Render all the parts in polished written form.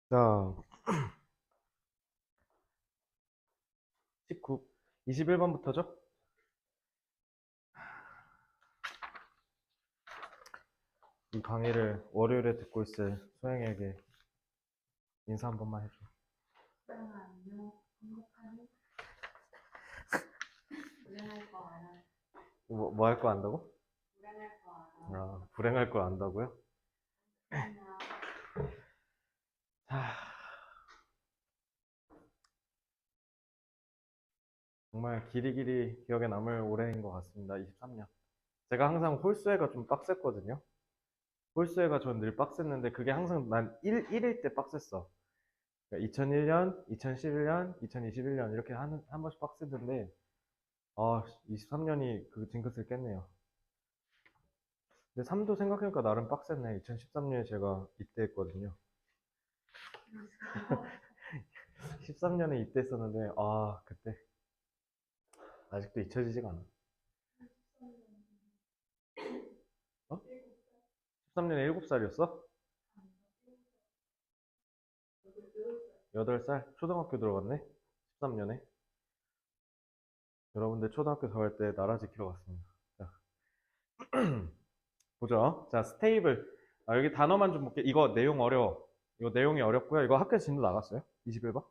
자, 19, 21번부터죠? 이 강의를 월요일에 듣고 있을 소영에게 인사 한 번만 해줘. 안녕. 행복하니? 불행할 거 알아. 뭐 할 거 안다고? 불행할 거 알아. 아, 불행할 걸 안다고요? 안녕. 하, 정말 길이길이 기억에 남을 올해인 것 같습니다. 23년. 제가 항상 홀수회가 좀 빡셌거든요. 홀수회가 전 늘 빡셌는데 그게 항상 난 1일 때 빡셌어. 그러니까 2001년, 2011년, 2021년 이렇게 한 번씩 빡세던데 23년이 그 징크스를 깼네요. 근데 3도 생각해보니까 나름 빡셌네. 2013년에 제가 입대했거든요. 13년에 입대했었는데, 그때. 아직도 잊혀지지가 않아. 어? 13년에 7살이었어? 8살? 초등학교 들어갔네? 13년에. 여러분들 초등학교 들어갈 때 나라 지키러 갔습니다. 자, 보죠. 자, 스테이블. 여기 단어만 좀 볼게요. 이거 내용 어려워. 이거 내용이 어렵고요. 이거 학교 진도 나갔어요? 21번?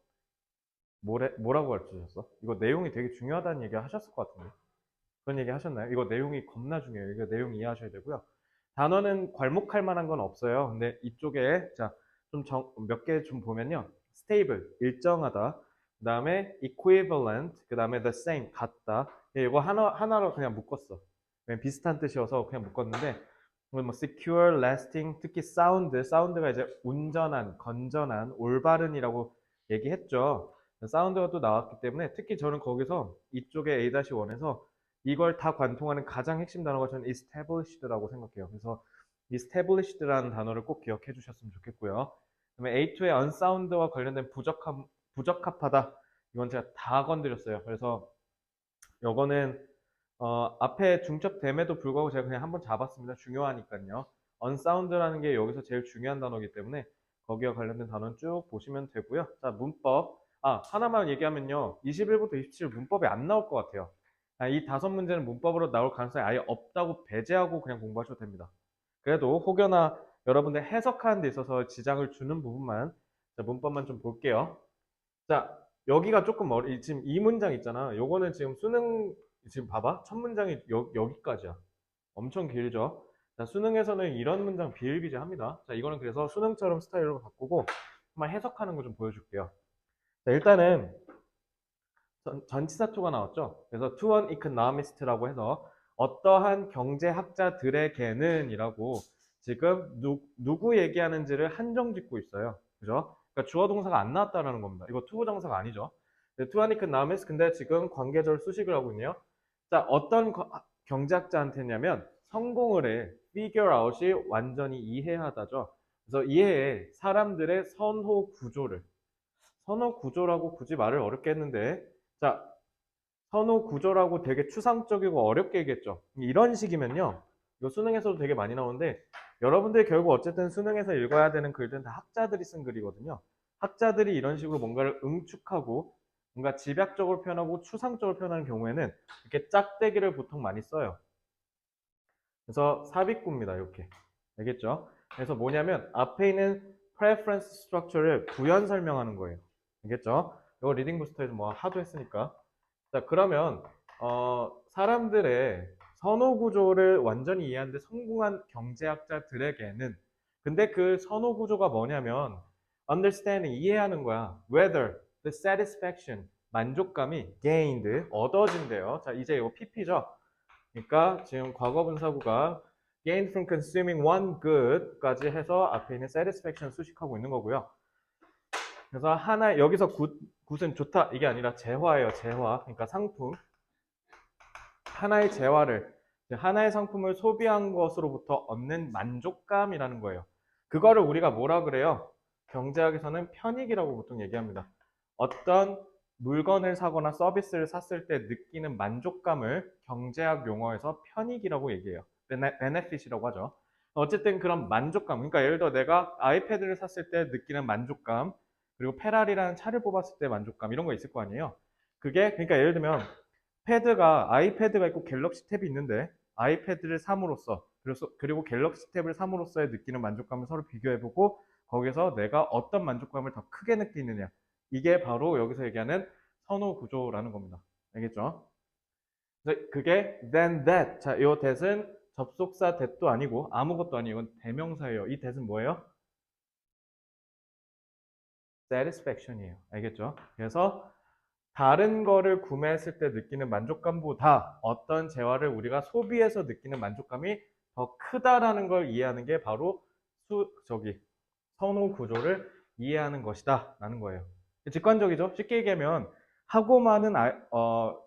뭐라고 가르쳐주셨어? 이거 내용이 되게 중요하다는 얘기 하셨을 것 같은데. 그런 얘기 하셨나요? 이거 내용이 겁나 중요해요. 이거 내용 이해하셔야 되고요. 단어는 괄목할 만한 건 없어요. 근데 이쪽에 자, 좀 몇 개 좀 보면요. stable, 일정하다. 그 다음에 equivalent, 그 다음에 the same, 같다. 이거 하나로 그냥 묶었어. 그냥 비슷한 뜻이어서 그냥 묶었는데, 뭐 secure, lasting, 특히 사운드가 이제 온전한, 건전한, 올바른이라고 얘기했죠. 사운드가 또 나왔기 때문에 특히 저는 거기서 이쪽에 A-1에서 이걸 다 관통하는 가장 핵심 단어가 저는 established라고 생각해요. 그래서 established라는 단어를 꼭 기억해 주셨으면 좋겠고요. 그다음에 A2의 unsound와 관련된 부적합하다. 이건 제가 다 건드렸어요. 그래서 요거는 앞에 중첩됨에도 불구하고 제가 그냥 한번 잡았습니다. 중요하니까요. unsound라는 게 여기서 제일 중요한 단어이기 때문에 거기와 관련된 단어는 쭉 보시면 되고요. 자, 문법. 하나만 얘기하면요. 21부터 27 문법이 안 나올 것 같아요. 이 5문제는 문법으로 나올 가능성이 아예 없다고 배제하고 그냥 공부하셔도 됩니다. 그래도 혹여나 여러분들 해석하는 데 있어서 지장을 주는 부분만, 자, 문법만 좀 볼게요. 자, 여기가 조금 지금 이 문장 있잖아. 요거는 지금 수능, 지금 봐봐. 첫 문장이 여기까지야. 엄청 길죠? 자, 수능에서는 이런 문장 비일비재합니다. 자, 이거는 그래서 수능처럼 스타일로 바꾸고 한번 해석하는 거 좀 보여줄게요. 자, 일단은 전치사투가 나왔죠. 그래서 to an economist라고 해서 어떠한 경제학자들에게는 이라고 지금 누구 얘기하는지를 한정 짓고 있어요. 그죠? 그러니까 주어 동사가 안 나왔다라는 겁니다. 이거 투부정사가 아니죠. to an economist 근데 지금 관계절 수식을 하고 있네요. 자, 어떤 경제학자한테냐면 성공을 해. figure out이 완전히 이해하다죠. 그래서 이해해. 사람들의 선호 구조라고 굳이 말을 어렵게 했는데, 자, 선호 구조라고 되게 추상적이고 어렵게 얘기했죠. 이런 식이면요. 이거 수능에서도 되게 많이 나오는데, 여러분들이 결국 어쨌든 수능에서 읽어야 되는 글들은 다 학자들이 쓴 글이거든요. 학자들이 이런 식으로 뭔가를 응축하고, 뭔가 집약적으로 표현하고 추상적으로 표현하는 경우에는 이렇게 짝대기를 보통 많이 써요. 그래서 삽입구입니다. 이렇게. 알겠죠? 그래서 뭐냐면 앞에 있는 preference structure를 부연 설명하는 거예요. 알겠죠? 이거 리딩 부스터에서 뭐 하도 했으니까. 자, 그러면 사람들의 선호 구조를 완전히 이해하는데 성공한 경제학자들에게는 근데 그 선호 구조가 뭐냐면 understanding 이해하는 거야. whether the satisfaction 만족감이 gained 얻어진대요. 자, 이제 이거 PP죠. 그러니까 지금 과거분사구가 gain from consuming one good까지 해서 앞에 있는 satisfaction 수식하고 있는 거고요. 그래서 하나 여기서 굿은 좋다 이게 아니라 재화예요. 재화. 그러니까 상품. 하나의 상품을 소비한 것으로부터 얻는 만족감이라는 거예요. 그거를 우리가 뭐라 그래요? 경제학에서는 편익이라고 보통 얘기합니다. 어떤 물건을 사거나 서비스를 샀을 때 느끼는 만족감을 경제학 용어에서 편익이라고 얘기해요. 베네핏이라고 하죠. 어쨌든 그런 만족감, 그러니까 예를 들어 내가 아이패드를 샀을 때 느끼는 만족감, 그리고 페라리라는 차를 뽑았을 때 만족감, 이런 거 있을 거 아니에요. 그게, 그러니까 예를 들면 아이패드가 있고 갤럭시 탭이 있는데 아이패드를 삼으로써, 그리고 갤럭시 탭을 삼으로써의 느끼는 만족감을 서로 비교해보고 거기서 내가 어떤 만족감을 더 크게 느끼느냐. 이게 바로 여기서 얘기하는 선호 구조라는 겁니다. 알겠죠? 그래서 그게 than that. 자, 이 that은 접속사 that도 아니고 아무것도 아니에요. 이건 대명사예요. 이 that은 뭐예요? satisfaction이에요. 알겠죠? 그래서 다른 거를 구매했을 때 느끼는 만족감보다 어떤 재화를 우리가 소비해서 느끼는 만족감이 더 크다라는 걸 이해하는 게 바로 선호 구조를 이해하는 것이다 라는 거예요. 직관적이죠? 쉽게 얘기하면 하고 많은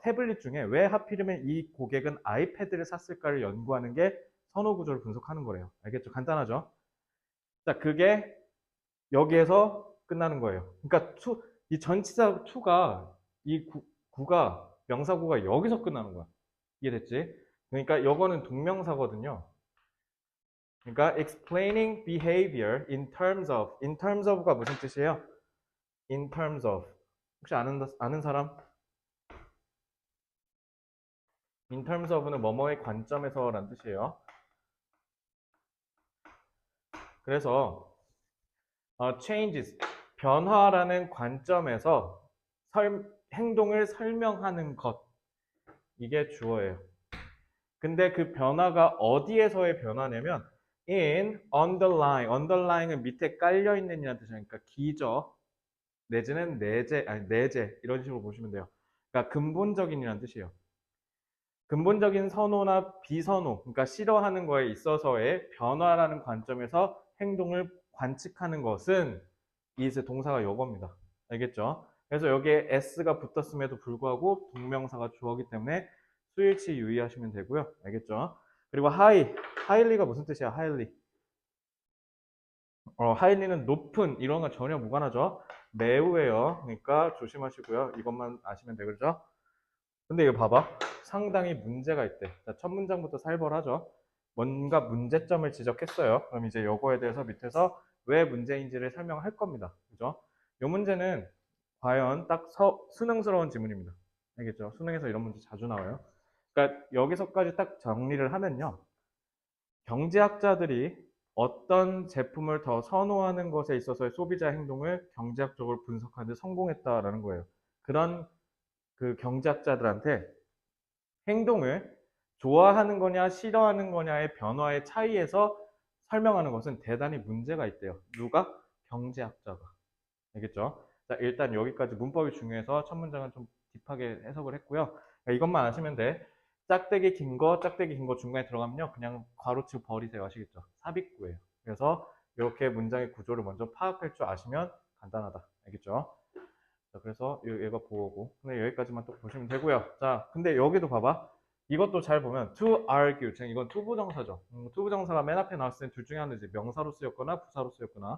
태블릿 중에 왜 하필이면 이 고객은 아이패드를 샀을까를 연구하는 게 선호 구조를 분석하는 거래요. 알겠죠? 간단하죠? 자, 그게 여기에서 끝나는 거예요. 그러니까 이 전치사 to가 이 구가 명사구가 여기서 끝나는 거야. 이해됐지? 그러니까 이거는 동명사거든요. 그러니까 explaining behavior in terms of가 무슨 뜻이에요? in terms of. 혹시 아는 사람? in terms of는 뭐뭐의 관점에서라는 뜻이에요. 그래서 changes, 변화라는 관점에서 행동을 설명하는 것. 이게 주어예요. 근데 그 변화가 어디에서의 변화냐면 underlying은 밑에 깔려 있는이라는 뜻이니까 그러니까 기저 내지는 내재 이런 식으로 보시면 돼요. 그러니까 근본적인이라는 뜻이에요. 근본적인 선호나 비선호, 그러니까 싫어하는 거에 있어서의 변화라는 관점에서 행동을 관측하는 것은 이제 동사가 요겁니다. 알겠죠? 그래서 여기에 s가 붙었음에도 불구하고 동명사가 주어기 때문에 수일치 유의하시면 되고요. 알겠죠? 그리고 highly가 무슨 뜻이야? highly는 높은 이런 거 전혀 무관하죠. 매우예요. 그러니까 조심하시고요. 이것만 아시면 되겠죠? 근데 이거 봐봐. 상당히 문제가 있대. 자, 첫 문장부터 살벌하죠. 뭔가 문제점을 지적했어요. 그럼 이제 요거에 대해서 밑에서 왜 문제인지를 설명할 겁니다. 그죠? 요 문제는 과연 딱 수능스러운 지문입니다. 알겠죠? 수능에서 이런 문제 자주 나와요. 그러니까 여기서까지 딱 정리를 하면요. 경제학자들이 어떤 제품을 더 선호하는 것에 있어서의 소비자 행동을 경제학적으로 분석하는 데 성공했다라는 거예요. 그런 그 경제학자들한테 행동을 좋아하는 거냐 싫어하는 거냐의 변화의 차이에서 설명하는 것은 대단히 문제가 있대요. 누가? 경제학자가. 알겠죠? 자, 일단 여기까지 문법이 중요해서 첫 문장은 좀 딥하게 해석을 했고요. 그러니까 이것만 아시면 돼. 짝대기 긴 거 중간에 들어가면요. 그냥 괄호치고 버리세요. 아시겠죠? 삽입구예요. 그래서 이렇게 문장의 구조를 먼저 파악할 줄 아시면 간단하다. 알겠죠? 자, 그래서 얘가 보호고. 근데 여기까지만 또 보시면 되고요. 자, 근데 여기도 봐봐. 이것도 잘 보면 to argue. 지금 이건 투부정사죠. 투부정사가 맨 앞에 나왔을 때 둘 중에 하나는 이제 명사로 쓰였거나 부사로 쓰였거나.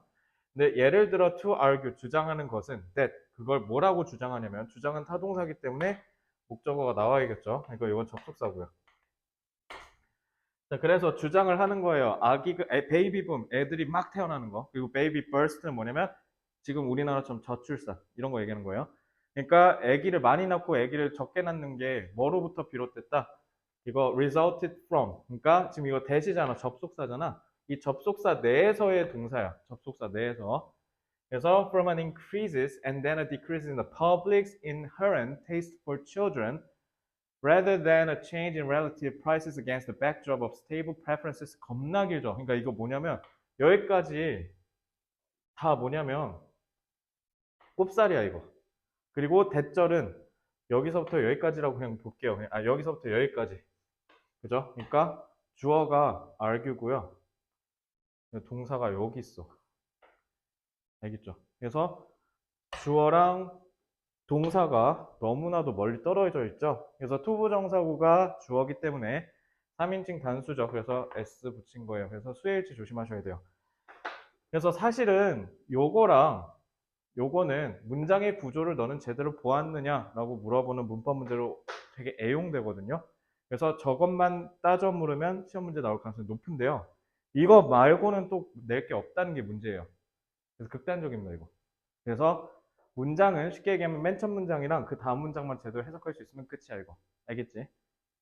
근데 예를 들어 to argue 주장하는 것은 that 그걸 뭐라고 주장하냐면 주장은 타동사기 때문에 목적어가 나와야겠죠. 그러니까 이건 접속사고요. 자, 그래서 주장을 하는 거예요. 베이비 붐, 애들이 막 태어나는 거. 그리고 베이비 버스트는 뭐냐면 지금 우리나라처럼 저출산 이런 거 얘기하는 거예요. 그러니까 아기를 많이 낳고 아기를 적게 낳는 게 뭐로부터 비롯됐다? 이거 resulted from. 그러니까 지금 이거 대시잖아. 접속사잖아. 이 접속사 내에서의 동사야. 접속사 내에서. 그래서 from an increases and then a decrease in the public's inherent taste for children rather than a change in relative prices against the backdrop of stable preferences. 겁나 길죠. 그러니까 이거 뭐냐면 여기까지 다 뭐냐면 꼽살이야 이거. 그리고 대절은 여기서부터 여기까지라고 그냥 볼게요. 여기서부터 여기까지. 그죠? 그러니까 주어가 argue고요. 동사가 여기 있어. 알겠죠? 그래서 주어랑 동사가 너무나도 멀리 떨어져 있죠. 그래서 투부정사구가 주어기 때문에 3인칭 단수죠. 그래서 s 붙인 거예요. 그래서 수일치 조심하셔야 돼요. 그래서 사실은 요거는 문장의 구조를 너는 제대로 보았느냐라고 물어보는 문법 문제로 되게 애용되거든요. 그래서 저것만 따져 물으면 시험 문제 나올 가능성이 높은데요. 이거 말고는 또 낼 게 없다는 게 문제예요. 그래서 극단적입니다, 이거. 그래서 문장은 쉽게 얘기하면 맨 첫 문장이랑 그 다음 문장만 제대로 해석할 수 있으면 끝이야, 이거. 알겠지?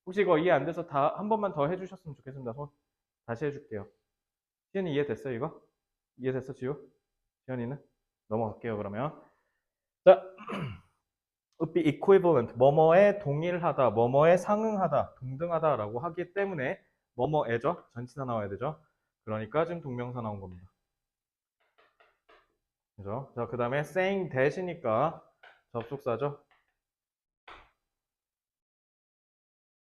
혹시 이거 이해 안 돼서 다 한 번만 더 해주셨으면 좋겠습니다. 손 다시 해줄게요. 지현이 이해됐어, 이거? 이해됐어, 지우? 지현이는? 넘어갈게요, 그러면. 자, would be equivalent, 뭐뭐에 동일하다, 뭐뭐에 상응하다, 동등하다라고 하기 때문에 뭐뭐에죠? 전치사 나와야 되죠? 그러니까 지금 동명사 나온 겁니다. 그죠? 자, 그 다음에 saying that이니까 접속사죠?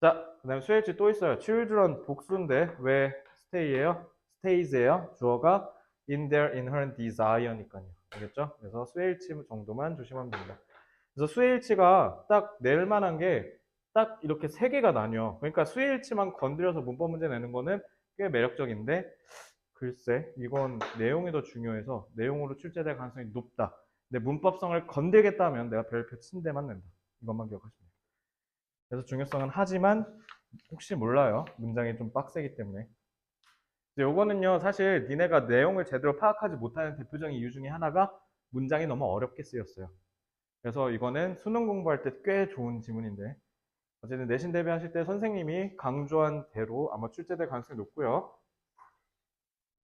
자, 그 다음에 수일치 또 있어요. children 복수인데 왜 stay예요? stays예요. 주어가 in their inherent desire니까요. 알겠죠? 그래서 수일치 정도만 조심하면 됩니다. 그래서 수일치가 딱 낼 만한 게 딱 이렇게 세 개가 나뉘어. 그러니까 수일치만 건드려서 문법 문제 내는 거는 꽤 매력적인데 글쎄 이건 내용이 더 중요해서 내용으로 출제될 가능성이 높다. 근데 문법성을 건들겠다면 내가 별표 친 데만 낸다. 이것만 기억하시면 돼요. 그래서 중요성은 하지만 혹시 몰라요. 문장이 좀 빡세기 때문에. 요거는요, 사실 니네가 내용을 제대로 파악하지 못하는 대표적인 이유 중에 하나가 문장이 너무 어렵게 쓰였어요. 그래서 이거는 수능 공부할 때 꽤 좋은 지문인데 어쨌든 내신 대비하실 때 선생님이 강조한 대로 아마 출제될 가능성이 높고요.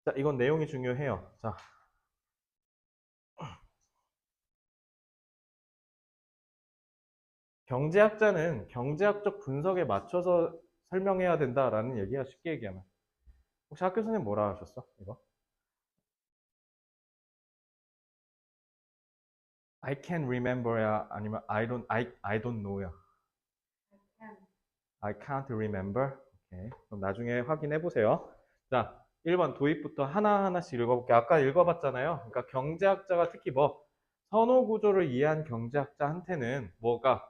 자, 이건 내용이 중요해요. 자, 경제학자는 경제학적 분석에 맞춰서 설명해야 된다라는 얘기가 쉽게 얘기하면. 혹시 학교 선생님 뭐라 하셨어? 이거? I can remember야 아니면 I don't know야? can, I can't remember. 오케이. 그럼 나중에 확인해 보세요. 자, 1번 도입부터 하나하나씩 읽어볼게요. 아까 읽어봤잖아요. 그러니까 경제학자가 특히 뭐 선호 구조를 이해한 경제학자한테는 뭐가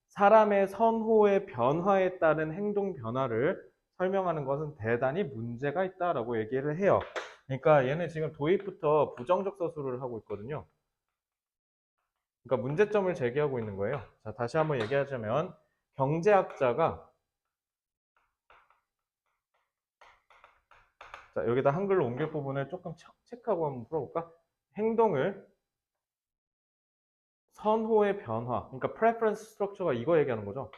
사람의 선호의 변화에 따른 행동 변화를 설명하는 것은 대단히 문제가 있다라고 얘기를 해요. 그러니까 얘는 지금 도입부터 부정적 서술을 하고 있거든요. 그러니까 문제점을 제기하고 있는 거예요. 자, 다시 한번 얘기하자면 경제학자가 자, 여기다 한글로 옮길 부분을 조금 체크하고 한번 풀어볼까? 행동을 선호의 변화, 그러니까 preference structure가 이거 얘기하는 거죠.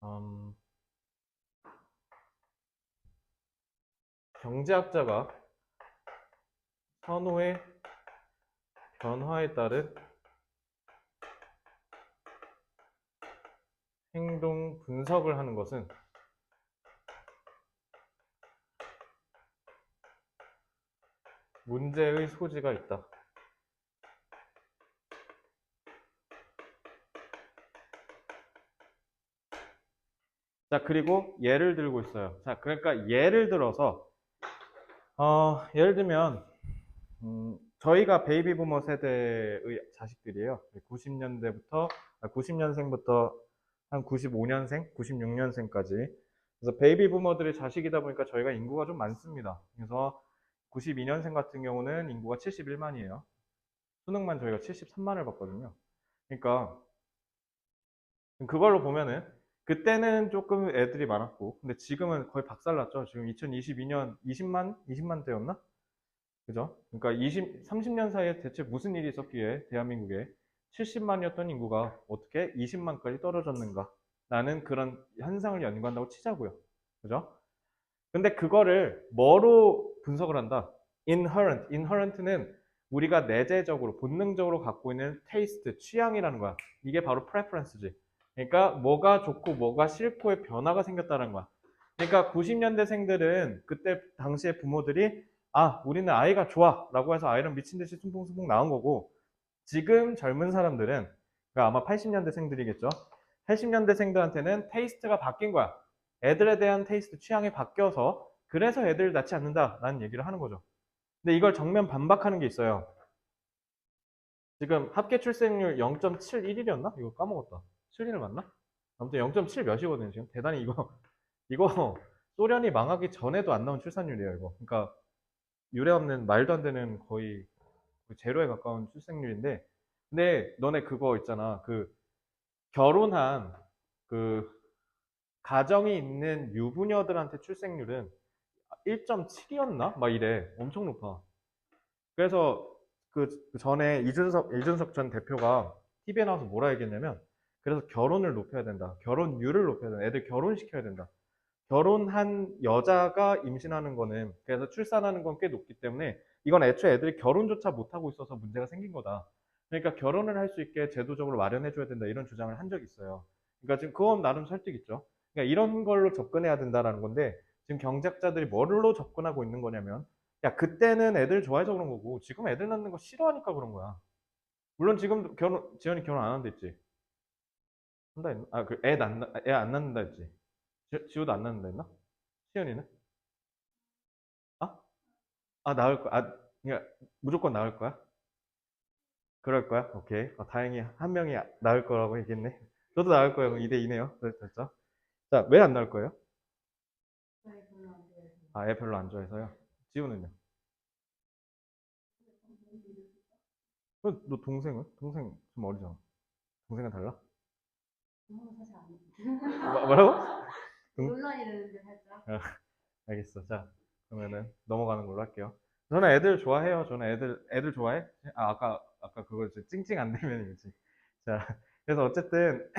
음, 경제학자가 선호의 변화에 따른 행동 분석을 하는 것은 문제의 소지가 있다. 자, 그리고 예를 들고 있어요. 자, 그러니까 예를 들어서, 예를 들면, 저희가 베이비 부머 세대의 자식들이에요. 90년대부터, 90년생부터 한 95년생, 96년생까지. 그래서 베이비 부머들의 자식이다 보니까 저희가 인구가 좀 많습니다. 그래서 92년생 같은 경우는 인구가 71만이에요. 수능만 저희가 73만을 받거든요. 그러니까 그걸로 보면은 그때는 조금 애들이 많았고 근데 지금은 거의 박살났죠. 지금 2022년 20만 대였나? 그죠? 그러니까 30년 사이에 대체 무슨 일이 있었기에 대한민국에 70만이었던 인구가 어떻게 20만까지 떨어졌는가? 라는 그런 현상을 연구한다고 치자고요. 그죠? 근데 그거를 뭐로 분석을 한다? inherent는 우리가 내재적으로 본능적으로 갖고 있는 테이스트, 취향이라는 거야. 이게 바로 preference지. 그러니까 뭐가 좋고 뭐가 싫고의 변화가 생겼다는 거야. 그러니까 90년대생들은 그때 당시에 부모들이 우리는 아이가 좋아 라고 해서 아이를 미친 듯이 숭풍숭풍 나온 거고 지금 젊은 사람들은 그러니까 아마 80년대생들이겠죠. 80년대생들한테는 테이스트가 바뀐 거야. 애들에 대한 테이스트 취향이 바뀌어서 그래서 애들을 낳지 않는다라는 얘기를 하는 거죠. 근데 이걸 정면 반박하는 게 있어요. 지금 합계 출생률 0.71이었나? 이거 까먹었다. 7일 맞나? 아무튼 0.7 몇이거든요, 지금. 대단히 이거 소련이 망하기 전에도 안 나온 출산율이에요, 이거. 그러니까 유례 없는 말도 안 되는 거의 제로에 가까운 출생률인데 근데 너네 그거 있잖아. 그 결혼한 그 가정이 있는 유부녀들한테 출생률은 1.7이었나? 막 이래. 엄청 높아. 그래서 그 전에 이준석 전 대표가 TV에 나와서 뭐라 얘기했냐면, 그래서 결혼을 높여야 된다. 결혼율을 높여야 된다. 애들 결혼시켜야 된다. 결혼한 여자가 임신하는 거는, 그래서 출산하는 건 꽤 높기 때문에 이건 애초에 애들이 결혼조차 못하고 있어서 문제가 생긴 거다. 그러니까 결혼을 할 수 있게 제도적으로 마련해 줘야 된다. 이런 주장을 한 적이 있어요. 그러니까 지금 그건 나름 설득 있죠. 그러니까 이런 걸로 접근해야 된다라는 건데, 지금 경제학자들이 뭘로 접근하고 있는 거냐면, 야, 그때는 애들 좋아해서 그런 거고 지금 애들 낳는 거 싫어하니까 그런 거야. 물론 지금도 지연이 결혼 안 한다 했지. 한다 했나? 아, 그 애 안 낳는다 했지. 지우도 안 낳는다 했나? 시연이는? 아? 아, 나을 거야. 아, 그러니까 무조건 나을 거야? 그럴 거야? 오케이. 다행히 한 명이 나을 거라고 얘기했네. 저도 나을 거예요. 2대 2네요. 됐죠? 자, 왜 안 나을 거예요? 저희 별로 안 돼요. 아, 애 별로 안 좋아해서요. 지우는요? 너 동생은? 동생 좀 어리잖아. 동생은 달라? 사실 안 돼요. 뭐라고? 논란이 되는데 살짝. 아, 알겠어. 자, 그러면은 넘어가는 걸로 할게요. 저는 애들 좋아해요. 저는 애들 좋아해? 아, 아까 그거 찡찡 안 되면이지. 자, 그래서 어쨌든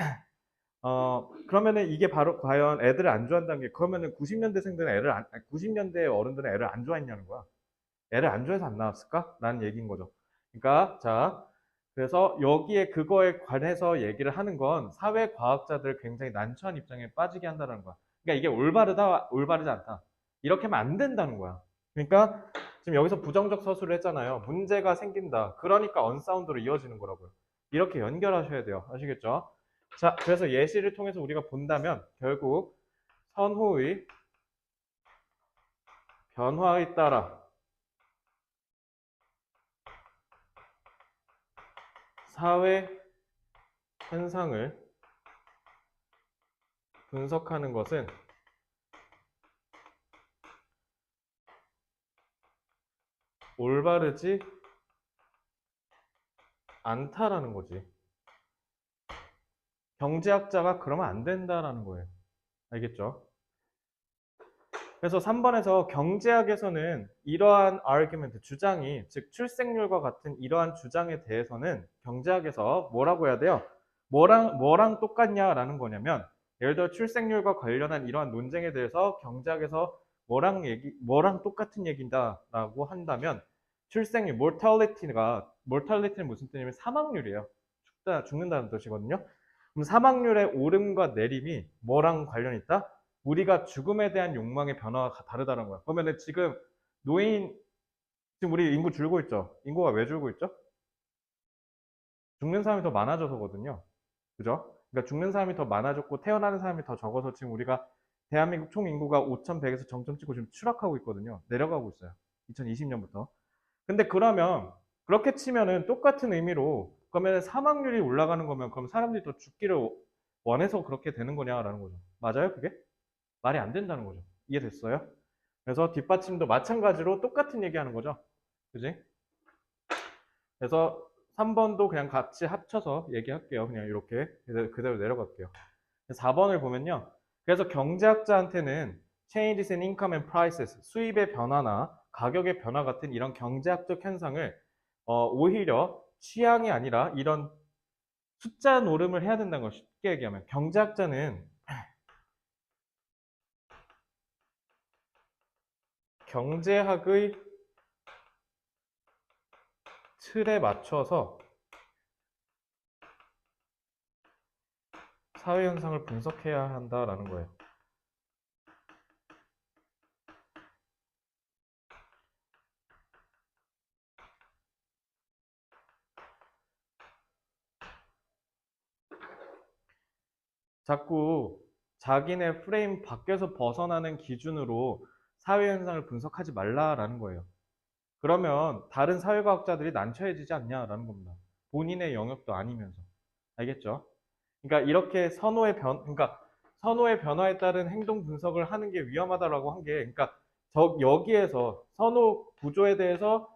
그러면은 이게 바로 과연 애들을 안 좋아한다는 게, 그러면은 90년대생들은 90년대 어른들은 애를 안 좋아했냐는 거야. 애를 안 좋아해서 안 나왔을까? 라는 얘기인 거죠. 그러니까 자, 그래서 여기에 그거에 관해서 얘기를 하는 건 사회과학자들 굉장히 난처한 입장에 빠지게 한다는 거야. 그러니까 이게 올바르다, 올바르지 않다. 이렇게 하면 안 된다는 거야. 그러니까 지금 여기서 부정적 서술을 했잖아요. 문제가 생긴다. 그러니까 언사운드로 이어지는 거라고요. 이렇게 연결하셔야 돼요. 아시겠죠? 자, 그래서 예시를 통해서 우리가 본다면 결국 선호의 변화에 따라 사회 현상을 분석하는 것은 올바르지 않다라는 거지. 경제학자가 그러면 안 된다라는 거예요. 알겠죠? 그래서 3번에서 경제학에서는 이러한 argument, 주장이, 즉 출생률과 같은 이러한 주장에 대해서는 경제학에서 뭐라고 해야 돼요? 뭐랑 똑같냐라는 거냐면, 예를 들어 출생률과 관련한 이러한 논쟁에 대해서 경제학에서 뭐랑 똑같은 얘기다라고 한다면, 출생률, mortality는 무슨 뜻이냐면 사망률이에요. 죽는다는 뜻이거든요. 그럼 사망률의 오름과 내림이 뭐랑 관련이 있다? 우리가 죽음에 대한 욕망의 변화가 다르다는 거야. 그러면 지금 지금 우리 인구 줄고 있죠? 인구가 왜 줄고 있죠? 죽는 사람이 더 많아져서거든요. 그죠? 그러니까 죽는 사람이 더 많아졌고 태어나는 사람이 더 적어서 지금 우리가 대한민국 총 인구가 5,100에서 정점 찍고 지금 추락하고 있거든요. 내려가고 있어요. 2020년부터. 근데 그러면 그렇게 치면은 똑같은 의미로, 그러면 사망률이 올라가는 거면 그럼 사람들이 더 죽기를 원해서 그렇게 되는 거냐라는 거죠. 맞아요, 그게? 말이 안 된다는 거죠. 이해됐어요? 그래서 뒷받침도 마찬가지로 똑같은 얘기하는 거죠. 그지? 그래서 3번도 그냥 같이 합쳐서 얘기할게요. 그냥 이렇게 그대로 내려갈게요. 4번을 보면요. 그래서 경제학자한테는 changes in income and prices, 수입의 변화나 가격의 변화 같은 이런 경제학적 현상을 오히려 취향이 아니라 이런 숫자 노름을 해야 된다는 걸 쉽게 얘기하면, 경제학자는 경제학의 틀에 맞춰서 사회 현상을 분석해야 한다라는 거예요. 자꾸 자기네 프레임 밖에서 벗어나는 기준으로 사회 현상을 분석하지 말라라는 거예요. 그러면 다른 사회과학자들이 난처해지지 않냐라는 겁니다. 본인의 영역도 아니면서. 알겠죠? 그러니까 이렇게 그러니까 선호의 변화에 따른 행동 분석을 하는 게 위험하다라고 한 게, 그러니까 여기에서 선호 구조에 대해서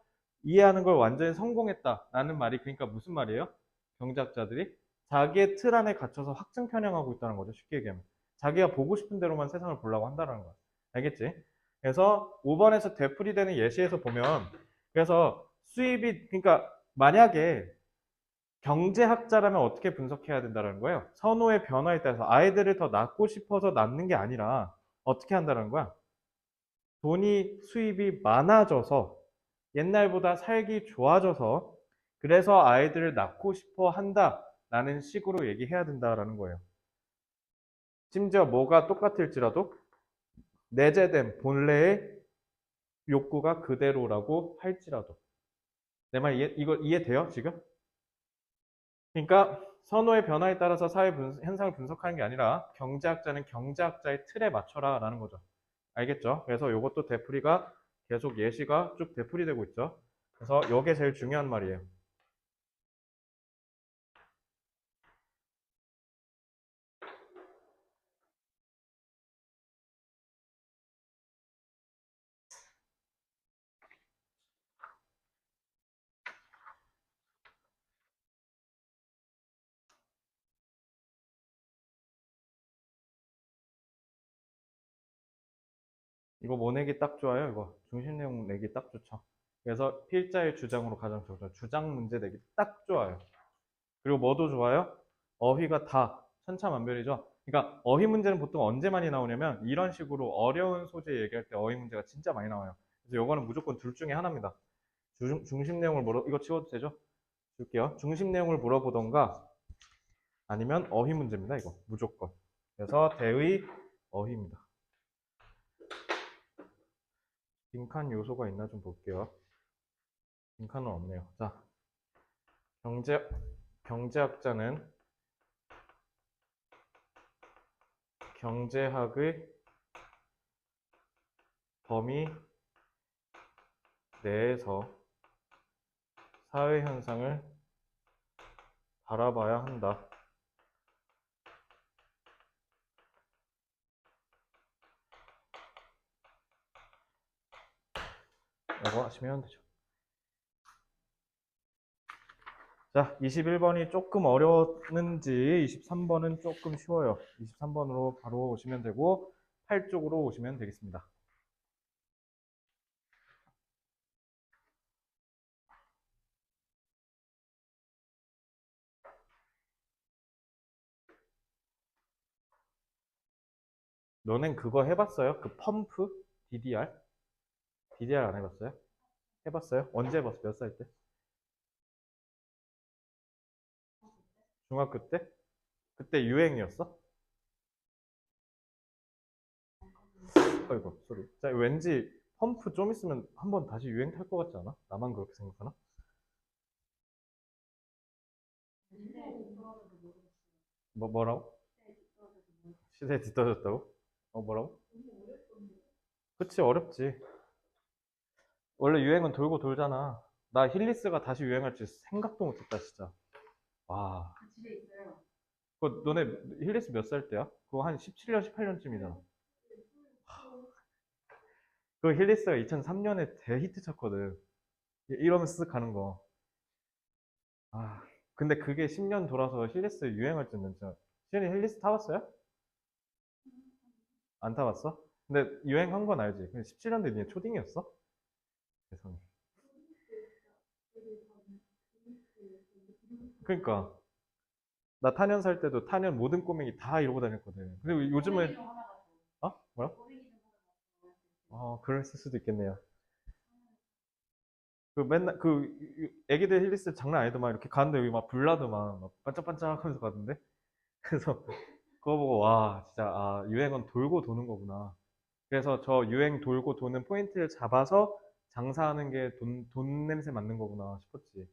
이해하는 걸 완전히 성공했다라는 말이, 그러니까 무슨 말이에요? 경제학자들이 자기의 틀 안에 갇혀서 확증 편향하고 있다는 거죠. 쉽게 얘기하면. 자기가 보고 싶은 대로만 세상을 보려고 한다는 거야. 알겠지? 그래서 5번에서 되풀이되는 예시에서 보면 그래서 수입이 그러니까 만약에 경제학자라면 어떻게 분석해야 된다는 거예요? 선호의 변화에 따라서 아이들을 더 낳고 싶어서 낳는 게 아니라 어떻게 한다는 거야? 돈이 수입이 많아져서 옛날보다 살기 좋아져서 그래서 아이들을 낳고 싶어 한다라는 식으로 얘기해야 된다라는 거예요. 심지어 뭐가 똑같을지라도 내재된 본래의 욕구가 그대로라고 할지라도 내 말 이거 이해돼요 지금? 그러니까 선호의 변화에 따라서 현상을 분석하는 게 아니라 경제학자는 경제학자의 틀에 맞춰라라는 거죠. 알겠죠? 그래서 이것도 되풀이가 계속 예시가 쭉 되풀이되고 있죠. 그래서 이게 제일 중요한 말이에요. 이거 뭐 내기 딱 좋아요? 이거 중심 내용 내기 딱 좋죠. 그래서 필자의 주장으로 가장 좋죠. 주장 문제 내기 딱 좋아요. 그리고 뭐도 좋아요? 어휘가 다 천차만별이죠. 그러니까 어휘 문제는 보통 언제 많이 나오냐면 이런 식으로 어려운 소재 얘기할 때 어휘 문제가 진짜 많이 나와요. 그래서 이거는 무조건 둘 중에 하나입니다. 중심 내용을 이거 치워도 되죠? 줄게요. 중심 내용을 물어보던가 아니면 어휘 문제입니다. 이거 무조건. 그래서 대의 어휘입니다. 빈칸 요소가 있나 좀 볼게요. 빈칸은 없네요. 자, 경제학자는 경제학의 범위 내에서 사회 현상을 바라봐야 한다. 라고 하시면 되죠. 자, 21번이 조금 어려웠는지 23번은 조금 쉬워요. 23번으로 바로 오시면 되고 8쪽으로 오시면 되겠습니다. 너넨 그거 해봤어요? 그 펌프? DDR? DDR 안 해봤어요? 해봤어요? 언제 해봤어? 몇 살 때? 중학교 때? 그때 유행이었어? 아이고, 소리. 자, 왠지 펌프 좀 있으면 한번 다시 유행 탈 것 같지 않아? 나만 그렇게 생각하나? 뭐라고? 시대에 뒤떨어졌다고? 뭐라고? 그치, 어렵지. 원래 유행은 돌고 돌잖아. 나 힐리스가 다시 유행할지 생각도 못했다, 진짜. 와. 집에 있어요. 그거 너네 힐리스 몇 살 때야? 그거 한 17년, 18년쯤이잖아. 그 힐리스가 2003년에 대히트 쳤거든. 이러면서 쓱 가는 거. 아, 근데 그게 10년 돌아서 힐리스 유행할 때는 진짜. 시현이 힐리스 타봤어요? 안 타봤어? 근데 유행한 건 알지? 근데 17년대 니네 초딩이었어? 세상에. 그러니까 나 탄현 살 때도 탄현 모든 꼬맹이 다 이러고 다녔거든. 근데 요즘은 뭐라? 그랬을 수도 있겠네요. 그 맨날 그 애기들 힐리스 장난 아니더만 이렇게 가는데 여기 막 불나더만 막 반짝반짝하면서 가던데. 그래서 그거 보고 와 진짜 유행은 돌고 도는 거구나. 그래서 저 유행 돌고 도는 포인트를 잡아서 장사하는 게 돈 냄새 맡는 거구나 싶었지.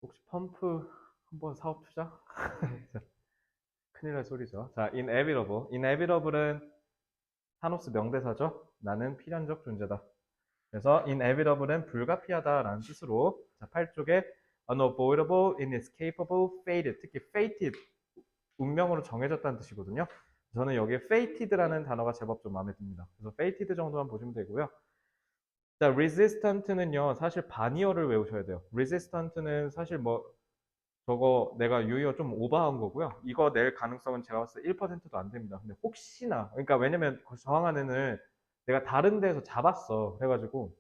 혹시 펌프 한번 사업 투자? 큰일 날 소리죠. 자, inevitable. inevitable은 타노스 명대사죠. 나는 필연적 존재다. 그래서 inevitable은 불가피하다라는 뜻으로 자, 8쪽에 unavoidable, inescapable, fated. 특히 fated, 운명으로 정해졌다는 뜻이거든요. 저는 여기에 fated라는 단어가 제법 좀 마음에 듭니다. 그래서 fated 정도만 보시면 되고요. 자, resistant는요, 사실 반이어를 외우셔야 돼요. resistant는 사실 뭐 저거 내가 유의어 좀 오버한 거고요. 이거 낼 가능성은 제가 봤을 때 1%도 안 됩니다. 근데 혹시나, 그러니까 왜냐면 그 저항하는을 내가 다른 데에서 잡았어. 그래가지고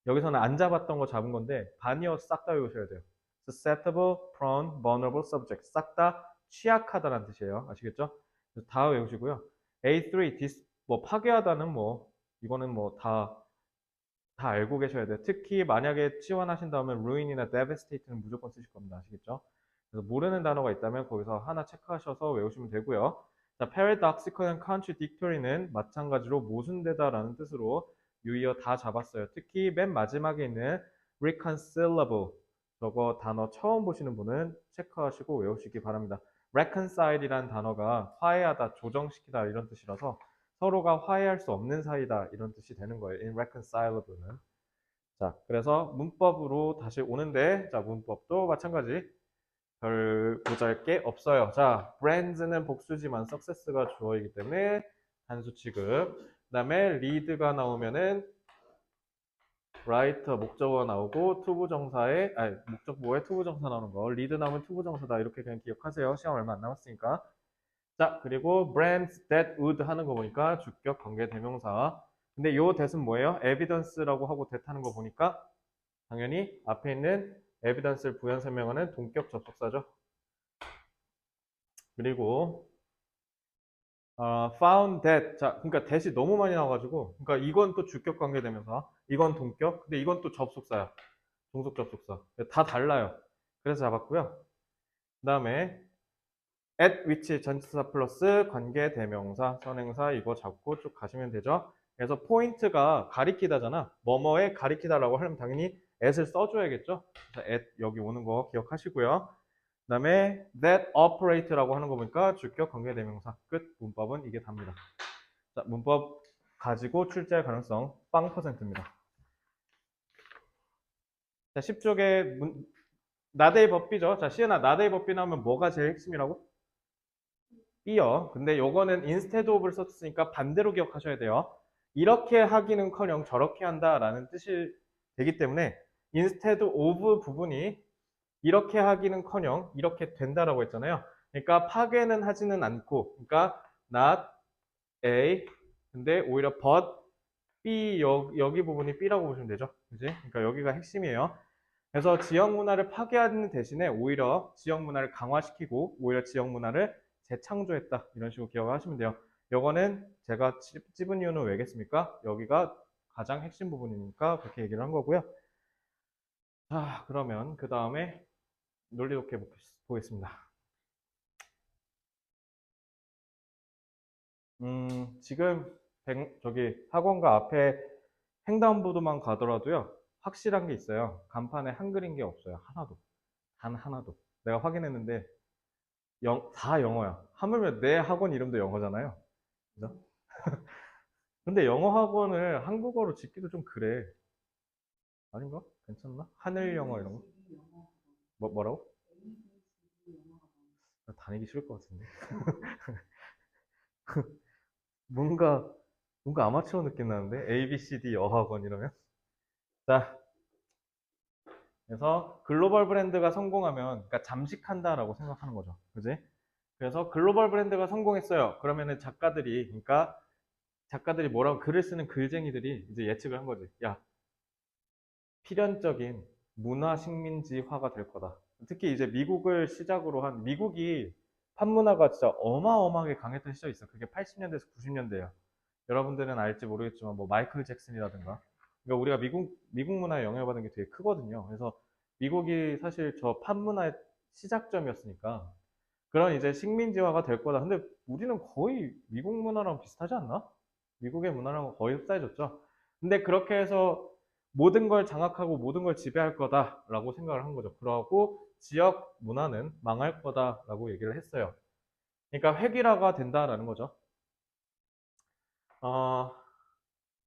여기서는 안 잡았던 거 잡은 건데 반이어 싹 다 외우셔야 돼요. susceptible, prone, vulnerable, subject 싹 다 취약하다는 뜻이에요. 아시겠죠? 그래서 다 외우시고요. A3, 뭐 파괴하다는 뭐 이거는 뭐 다 알고 계셔야 돼요. 특히 만약에 치환하신다면 ruin이나 devastate는 무조건 쓰실 겁니다. 아시겠죠? 그래서 모르는 단어가 있다면 거기서 하나 체크하셔서 외우시면 되고요. 자, paradoxical and contradictory는 마찬가지로 모순되다라는 뜻으로 유의어 다 잡았어요. 특히 맨 마지막에 있는 reconcilable 저거 단어 처음 보시는 분은 체크하시고 외우시기 바랍니다. reconcile이라는 단어가 화해하다, 조정시키다 이런 뜻이라서 서로가 화해할 수 없는 사이다 이런 뜻이 되는 거예요. irreconcilable는. 자, 그래서 문법으로 다시 오는데 자, 문법도 마찬가지. 별 보잘 게 없어요. 자, brands는 복수지만 success가 주어이기 때문에 단수 취급. 그다음에 lead가 나오면은 writer 목적어가 나오고 투부정사에 아니 목적보에 투부정사 나오는 거. lead 나오면 투부정사다 이렇게 그냥 기억하세요. 시간 얼마 안 남았으니까. 자, 그리고 brands that would 하는 거 보니까 주격 관계 대명사. 근데 요 that은 뭐예요? evidence라고 하고 that 하는 거 보니까 당연히 앞에 있는 evidence를 부연 설명하는 동격 접속사죠. 그리고 found that 자 그러니까 that이 너무 많이 나와가지고 그러니까 이건 또 주격 관계 대명사 이건 동격 근데 이건 또 접속사야 종속 접속사 다 달라요. 그래서 잡았고요. 그 다음에 at which 전치사 플러스 관계 대명사 선행사 이거 잡고 쭉 가시면 되죠. 그래서 포인트가 가리키다잖아. 뭐뭐에 가리키다라고 하면 당연히 at을 써줘야겠죠. 그래서 at 여기 오는 거 기억하시고요. 그 다음에 that operate라고 하는 거 보니까 주격 관계 대명사 끝. 문법은 이게 답니다. 자, 문법 가지고 출제할 가능성 빵 %입니다. 자, 10쪽에 나데이 법비죠. 자, 시은아 나데이 법비 나오면 뭐가 제일 핵심이라고? B요. 근데 요거는 instead of를 썼으니까 반대로 기억하셔야 돼요. 이렇게 하기는커녕 저렇게 한다라는 뜻이 되기 때문에 instead of 부분이 이렇게 하기는커녕 이렇게 된다라고 했잖아요. 그러니까 파괴는 하지는 않고, 그러니까 not A, 근데 오히려 but B 여기 부분이 B라고 보시면 되죠. 그지? 그러니까 여기가 핵심이에요. 그래서 지역 문화를 파괴하는 대신에 오히려 지역 문화를 강화시키고 오히려 지역 문화를 재창조했다. 이런 식으로 기억하시면 돼요. 요거는 제가 찝은 이유는 왜겠습니까? 여기가 가장 핵심 부분이니까 그렇게 얘기를 한 거고요. 자, 그러면 그 다음에 논리 독해 보겠습니다. 지금 저기 학원과 앞에 횡단보도만 가더라도요. 확실한 게 있어요. 간판에 한글인 게 없어요. 하나도. 단 하나도. 내가 확인했는데 다 영어야. 하물며 내 학원 이름도 영어잖아요. 그죠? 근데 영어 학원을 한국어로 짓기도 좀 그래. 아닌가? 괜찮나? 하늘 영어 이런 거? 뭐라고? 나 다니기 싫을 것 같은데. 뭔가, 뭔가 아마추어 느낌 나는데? A, B, C, D 여학원 이러면? 자, 그래서 글로벌 브랜드가 성공하면, 그러니까 잠식한다라고 생각하는 거죠. 그지? 그래서 글로벌 브랜드가 성공했어요. 그러면은 그러니까 작가들이 뭐라고 글을 쓰는 글쟁이들이 이제 예측을 한 거지. 야, 필연적인 문화 식민지화가 될 거다. 특히 이제 미국을 시작으로 한 미국이 팝문화가 진짜 어마어마하게 강했던 시절이 있어. 그게 80년대에서 90년대야. 여러분들은 알지 모르겠지만 뭐 마이클 잭슨이라든가. 그러니까 우리가 미국 문화에 영향을 받은 게 되게 크거든요. 그래서 미국이 사실 저 팝문화의 시작점이었으니까 그런 이제 식민지화가 될 거다. 근데 우리는 거의 미국 문화랑 비슷하지 않나? 미국의 문화랑 거의 흡사해졌죠. 근데 그렇게 해서 모든 걸 장악하고 모든 걸 지배할 거다라고 생각을 한 거죠. 그러고 지역 문화는 망할 거다라고 얘기를 했어요. 그러니까 획일화가 된다라는 거죠. 어,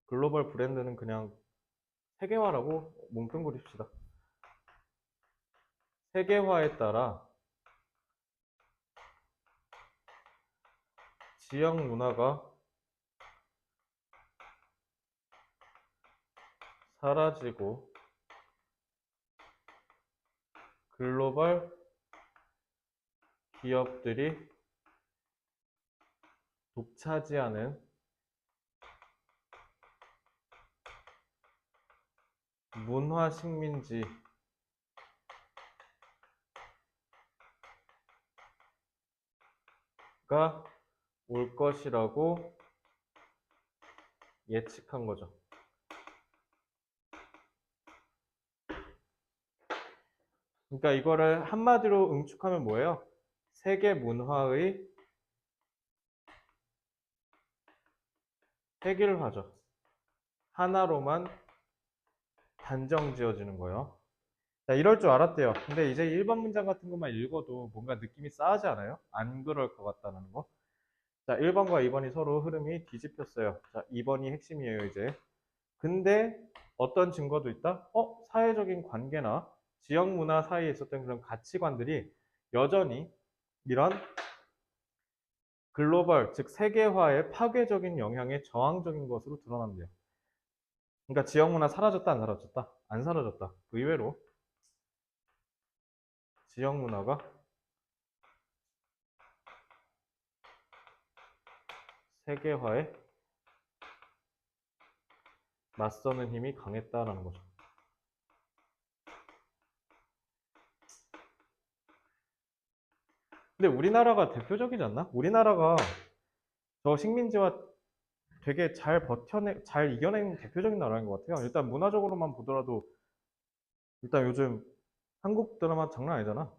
글로벌 브랜드는 그냥 세계화라고 뭉뚱그립시다. 세계화에 따라 지역 문화가 사라지고 글로벌 기업들이 독차지하는 문화 식민지가 올 것이라고 예측한 거죠. 그러니까 이거를 한마디로 응축하면 뭐예요? 세계 문화의 획일화죠. 하나로만 단정 지어지는 거예요. 자, 이럴 줄 알았대요. 근데 이제 1번 문장 같은 것만 읽어도 뭔가 느낌이 싸하지 않아요? 안 그럴 것 같다는 거. 자, 1번과 2번이 서로 흐름이 뒤집혔어요. 자, 2번이 핵심이에요, 이제. 근데 어떤 증거도 있다? 사회적인 관계나 지역 문화 사이에 있었던 그런 가치관들이 여전히 이런 글로벌, 즉 세계화의 파괴적인 영향에 저항적인 것으로 드러난대요. 그러니까 지역 문화 사라졌다, 안 사라졌다? 안 사라졌다. 의외로 지역 문화가 세계화에 맞서는 힘이 강했다라는 거죠. 근데 우리나라가 대표적이지 않나? 우리나라가 저 식민지와 되게 잘 이겨낸 대표적인 나라인 것 같아요. 일단 문화적으로만 보더라도 일단 요즘 한국 드라마 장난 아니잖아.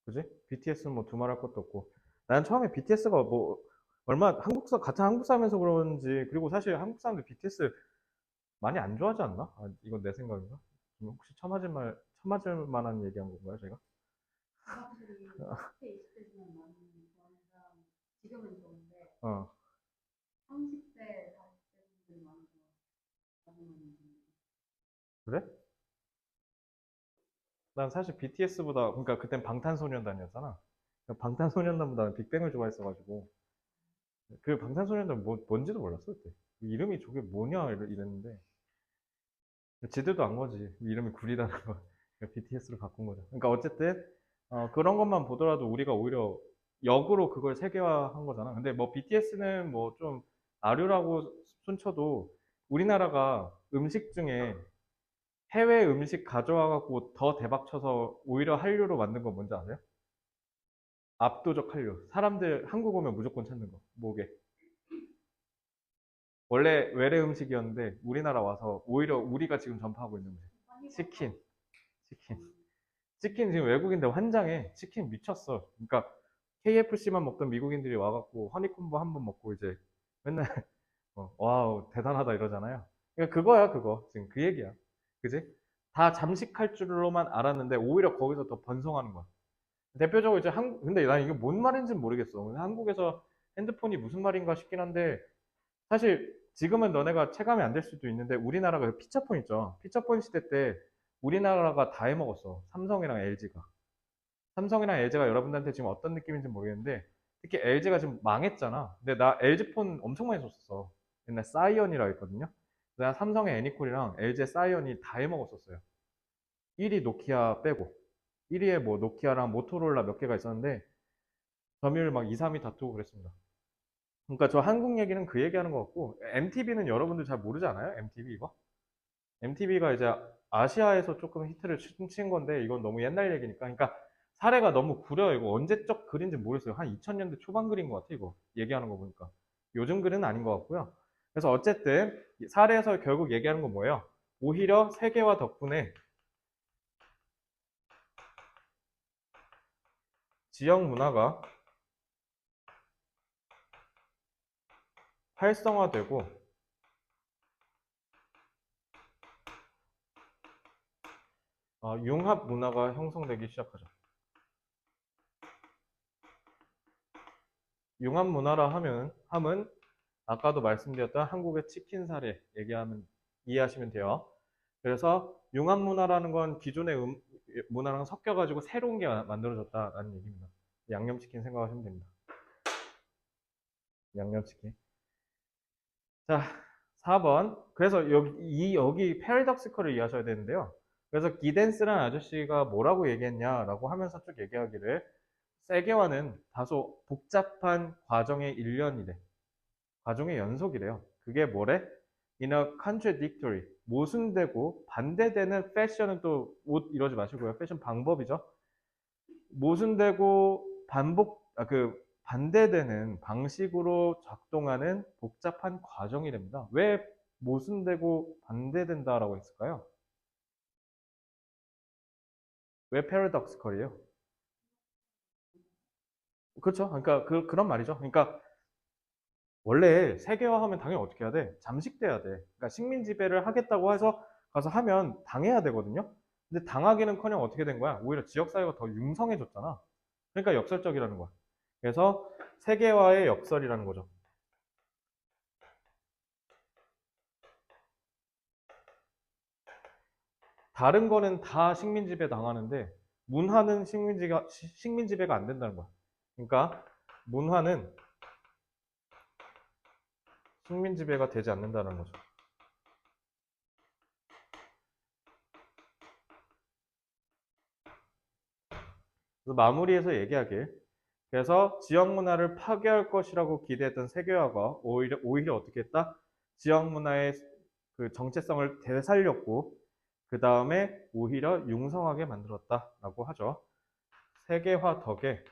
그지? BTS는 뭐 두말할 것도 없고. 난 처음에 BTS가 뭐 얼마 같은 한국 사람에서 그런지 그리고 사실 한국 사람들 BTS 많이 안 좋아하지 않나? 이건 내 생각인가? 혹시 처맞을 만한 얘기한 건가요, 제가? 확실히 10대, 20대지만 많이 좋아하는 사람, 지금은 좋은데, 어, 30대, 40대 분들이 많이 좋아하는 그래? 난 사실 BTS보다, 그러니까 그땐 방탄소년단이었잖아. 그러니까 방탄소년단보다는 빅뱅을 좋아했어가지고. 그 방탄소년단 뭔지도 몰랐어, 그때. 이름이 저게 뭐냐, 이랬는데. 지들도 안 거지. 이름이 구리다는 거. BTS로 바꾼 거죠. 그러니까 어쨌든, 그런 것만 보더라도 우리가 오히려 역으로 그걸 세계화한 거잖아. 근데 뭐 BTS는 뭐 좀 아류라고 순쳐도 우리나라가 음식 중에 해외 음식 가져와갖고 더 대박 쳐서 오히려 한류로 만든 거 뭔지 아세요? 압도적 한류. 사람들 한국 오면 무조건 찾는 거. 뭐게? 원래 외래 음식이었는데 우리나라 와서 오히려 우리가 지금 전파하고 있는 음식. 치킨. 치킨. 치킨 지금 외국인들 환장해. 치킨 미쳤어. 그러니까 KFC만 먹던 미국인들이 와갖고 허니콤보 한 번 먹고 이제 맨날 와우 대단하다 이러잖아요. 그러니까 그거야 그거. 지금 그 얘기야. 그지? 다 잠식할 줄로만 알았는데 오히려 거기서 더 번성하는 거야. 대표적으로 이제 근데 난 이게 뭔 말인지는 모르겠어. 근데 한국에서 핸드폰이 무슨 말인가 싶긴 한데 사실 지금은 너네가 체감이 안 될 수도 있는데 우리나라가 그 피처폰 있죠. 피처폰 시대 때 우리나라가 다 해먹었어. 삼성이랑 LG가. 삼성이랑 LG가 여러분들한테 지금 어떤 느낌인지 모르겠는데 특히 LG가 지금 망했잖아. 근데 나 LG폰 엄청 많이 썼었어. 옛날 사이언이라 했거든요. 내가 삼성의 애니콜이랑 LG의 사이언이 다 해먹었었어요. 1위 노키아 빼고. 1위에 뭐 노키아랑 모토로라 몇 개가 있었는데 점유율 막 2, 3위 다투고 그랬습니다. 그러니까 저 한국 얘기는 그 얘기하는 것 같고 MTV는 여러분들 잘 모르지 않아요? MTV 이거? MTV가 이제 아시아에서 조금 히트를 친 건데 이건 너무 옛날 얘기니까 그러니까 사례가 너무 구려요. 이거 언제적 글인지 모르겠어요. 한 2000년대 초반 글인 것 같아 이거 얘기하는 거 보니까 요즘 글은 아닌 것 같고요. 그래서 어쨌든 사례에서 결국 얘기하는 건 뭐예요? 오히려 세계화 덕분에 지역 문화가 활성화되고 융합 문화가 형성되기 시작하죠. 융합 문화라 함은 아까도 말씀드렸던 한국의 치킨 사례 이해하시면 돼요. 그래서 융합 문화라는 건 기존의 문화랑 섞여가지고 새로운 게 만들어졌다라는 얘기입니다. 양념치킨 생각하시면 됩니다. 양념치킨. 자, 4번. 그래서 여기 패러독시컬을 이해하셔야 되는데요. 그래서 기덴스라는 아저씨가 뭐라고 얘기했냐라고 하면서 쭉 얘기하기를 세계화는 다소 복잡한 과정의 일련이래. 과정의 연속이래요. 그게 뭐래? In a contradictory. 모순되고 반대되는 패션은 또 옷 이러지 마시고요. 패션 방법이죠. 모순되고 반대되는 방식으로 작동하는 복잡한 과정이랍니다. 왜 모순되고 반대된다라고 했을까요? 왜 paradoxical이에요? 그렇죠. 그러니까 그런 말이죠. 그러니까 원래 세계화하면 당연히 어떻게 해야 돼? 잠식돼야 돼. 그러니까 식민 지배를 하겠다고 해서 가서 하면 당해야 되거든요. 근데 당하기는커녕 어떻게 된 거야? 오히려 지역 사회가 더 융성해졌잖아. 그러니까 역설적이라는 거야. 그래서 세계화의 역설이라는 거죠. 다른 거는 다 식민 지배 당하는데 문화는 식민 지배가 안 된다는 거야. 그러니까 문화는 식민 지배가 되지 않는다는 거죠. 그래서 마무리해서 얘기하길. 그래서 지역 문화를 파괴할 것이라고 기대했던 세계화가 오히려 어떻게 했다? 지역 문화의 그 정체성을 되살렸고 그 다음에 오히려 융성하게 만들었다라고 하죠. 세계화 덕에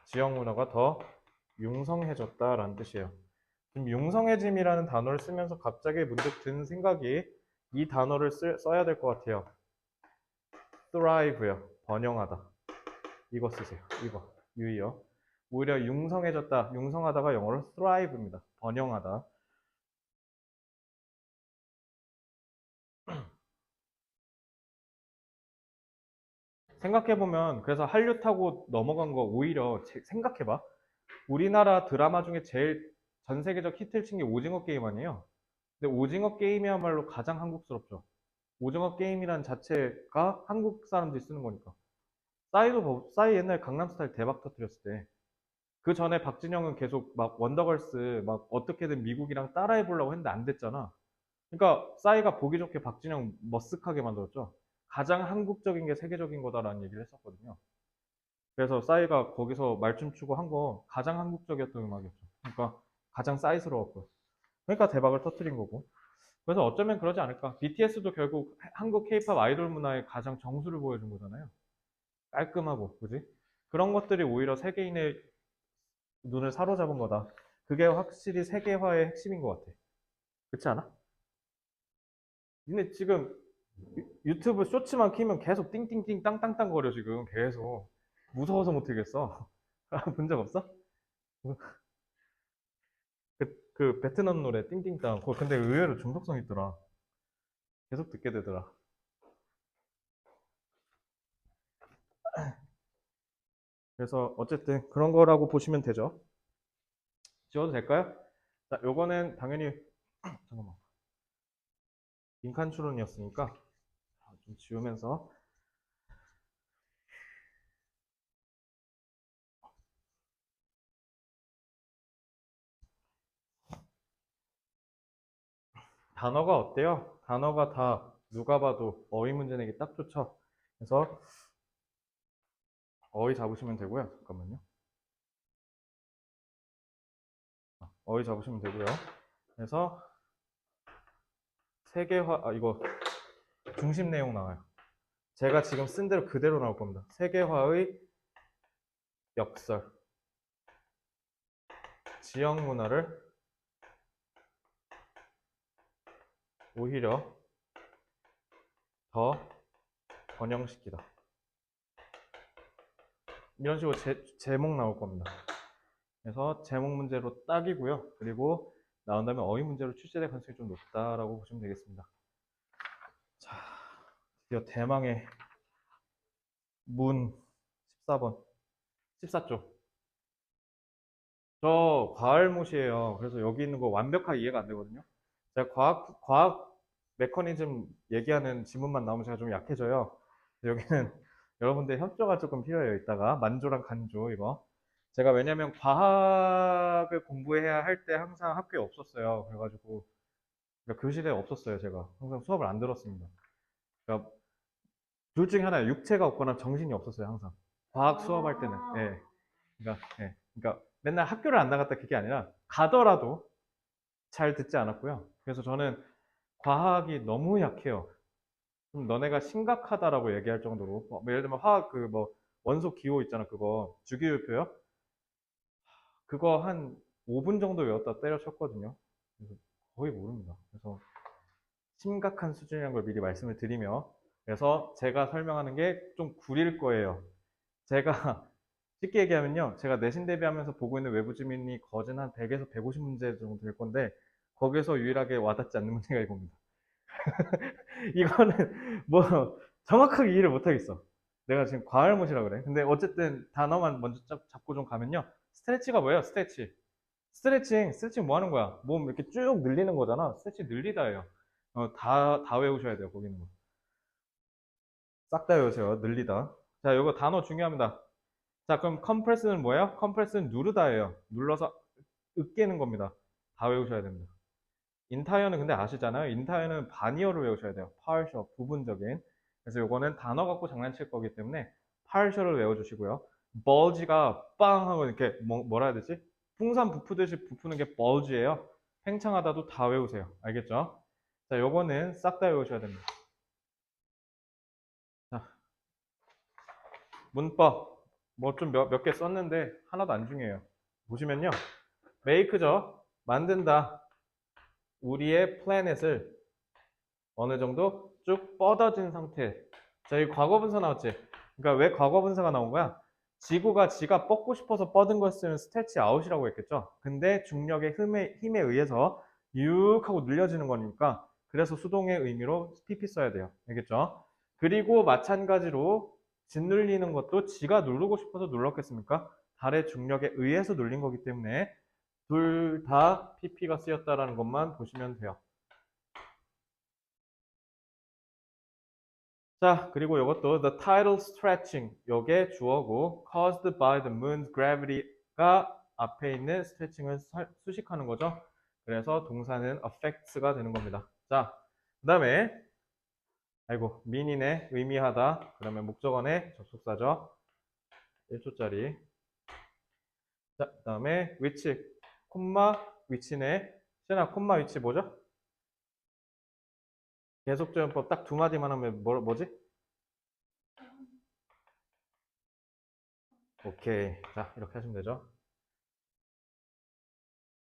지역 문화가 더 융성해졌다라는 뜻이에요. 지금 융성해짐이라는 단어를 쓰면서 갑자기 문득 든 생각이 이 단어를 써야 될 것 같아요. thrive요. 번영하다. 이거 쓰세요. 이거. 유의어. 오히려 융성해졌다. 융성하다가 영어로 thrive입니다. 번영하다. 생각해보면 그래서 한류 타고 넘어간 거 오히려 생각해봐. 우리나라 드라마 중에 제일 전 세계적 히트를 친 게 오징어 게임 아니에요? 근데 오징어 게임이야말로 가장 한국스럽죠. 오징어 게임이란 자체가 한국 사람들이 쓰는 거니까. 싸이 옛날 강남스타일 대박 터뜨렸을 때. 그 전에 박진영은 계속 막 원더걸스 막 어떻게든 미국이랑 따라해 보려고 했는데 안 됐잖아. 그러니까 싸이가 보기 좋게 박진영 머쓱하게 만들었죠. 가장 한국적인 게 세계적인 거다라는 얘기를 했었거든요. 그래서 싸이가 거기서 말춤 추고 한 거 가장 한국적이었던 음악이었죠. 그러니까 가장 싸이스러웠고. 그러니까 대박을 터뜨린 거고. 그래서 어쩌면 그러지 않을까. BTS도 결국 한국 케이팝 아이돌 문화의 가장 정수를 보여준 거잖아요. 깔끔하고, 그지? 그런 것들이 오히려 세계인의 눈을 사로잡은 거다. 그게 확실히 세계화의 핵심인 것 같아. 그렇지 않아? 근데 지금 유튜브 쇼츠만 키면 계속 띵띵띵 땅땅땅 거려 지금 계속 무서워서 못 들겠어. 본 적 없어? 그 베트남 노래 띵띵땅. 그거 근데 의외로 중독성 있더라. 계속 듣게 되더라. 그래서 어쨌든 그런 거라고 보시면 되죠. 지워도 될까요? 자, 요거는 당연히 잠깐만. 빈칸 추론이었으니까 좀 지우면서 단어가 어때요? 단어가 다 누가 봐도 어휘 문제 내기 딱 좋죠. 그래서 어휘 잡으시면 되고요. 잠깐만요. 어휘 잡으시면 되고요. 그래서 세계화, 이거 중심 내용 나와요. 제가 지금 쓴 대로 그대로 나올 겁니다. 세계화의 역설. 지역 문화를 오히려 더 번영시키다. 이런 식으로 제목 나올 겁니다. 그래서 제목 문제로 딱이고요. 그리고 나온 다음에 어휘 문제로 출제될 가능성이 좀 높다라고 보시면 되겠습니다. 자, 드디어 대망의 문 14번, 14쪽. 저 과알못이에요. 그래서 여기 있는 거 완벽하게 이해가 안 되거든요. 제가 과학 메커니즘 얘기하는 지문만 나오면 제가 좀 약해져요. 여기는 여러분들 협조가 조금 필요해요. 이따가 만조랑 간조 이거. 제가 왜냐면 과학을 공부해야 할 때 항상 학교에 없었어요. 그래가지고 그러니까 교실에 없었어요. 제가 항상 수업을 안 들었습니다. 그러니까 둘 중에 하나예요. 육체가 없거나 정신이 없었어요. 항상 과학 수업할 때는. 예. 그러니까 맨날 학교를 안 나갔다 그게 아니라 가더라도 잘 듣지 않았고요. 그래서 저는 과학이 너무 약해요. 좀 너네가 심각하다라고 얘기할 정도로 뭐 예를 들면 화학 그 뭐 원소 기호 있잖아. 그거 주기율표요. 그거 한 5분 정도 외웠다 때려쳤거든요. 그래서 거의 모릅니다. 그래서 심각한 수준이라는 걸 미리 말씀을 드리며, 그래서 제가 설명하는 게 좀 구릴 거예요. 제가 쉽게 얘기하면요. 제가 내신 대비하면서 보고 있는 외부 지문이 거진 한 100에서 150문제 정도 될 건데, 거기서 유일하게 와닿지 않는 문제가 이겁니다. 이거는 뭐 정확하게 이해를 못하겠어. 내가 지금 과알못이라 그래. 근데 어쨌든 단어만 먼저 잡고 좀 가면요. 스트레치가 뭐예요? 스트레치. 스트레칭 뭐 하는 거야? 몸 이렇게 쭉 늘리는 거잖아. 스트레칭 늘리다예요. 다 외우셔야 돼요, 거기는. 싹 다 외우세요. 늘리다. 자, 요거 단어 중요합니다. 자, 그럼 컴프레스는 뭐예요? 컴프레스는 누르다예요. 눌러서 으깨는 겁니다. 다 외우셔야 됩니다. 인타이어는 근데 아시잖아요. 인타이어는 반이어를 외우셔야 돼요. partial, 부분적인. 그래서 요거는 단어 갖고 장난칠 거기 때문에 partial을 외워주시고요. bulge가 빵 하고 이렇게 뭐라 해야 되지? 풍선 부푸듯이 부푸는 게 bulge예요. 팽창하다도 다 외우세요. 알겠죠? 자, 요거는 싹 다 외우셔야 됩니다. 자, 문법. 뭐 좀 몇 개 썼는데 하나도 안 중요해요. 보시면요. make죠. 만든다. 우리의 플래닛을 어느 정도 쭉 뻗어진 상태. 자, 이 과거분사 나왔지? 그러니까 왜 과거분사가 나온 거야? 지구가 지가 뻗고 싶어서 뻗은 거였으면 스트레치 아웃이라고 했겠죠? 근데 중력의 힘에 의해서 유 하고 늘려지는 거니까 그래서 수동의 의미로 PP 써야 돼요. 알겠죠? 그리고 마찬가지로 짓눌리는 것도 지가 누르고 싶어서 눌렀겠습니까? 달의 중력에 의해서 눌린 거기 때문에 둘 다 PP가 쓰였다라는 것만 보시면 돼요. 자, 그리고 이것도 the tidal stretching 요게 주어고 caused by the moon's gravity가 앞에 있는 스트레칭을 수식하는 거죠. 그래서 동사는 affects가 되는 겁니다. 자, 그 다음에 아이고 mean이네 의미하다 그러면 목적어네 접속사죠. 1초짜리. 자, 그 다음에 which 콤마 which네. 시연아 콤마 which 뭐죠? 계속적용법 딱 두 마디만 하면 뭐지? 오케이. 자, 이렇게 하시면 되죠.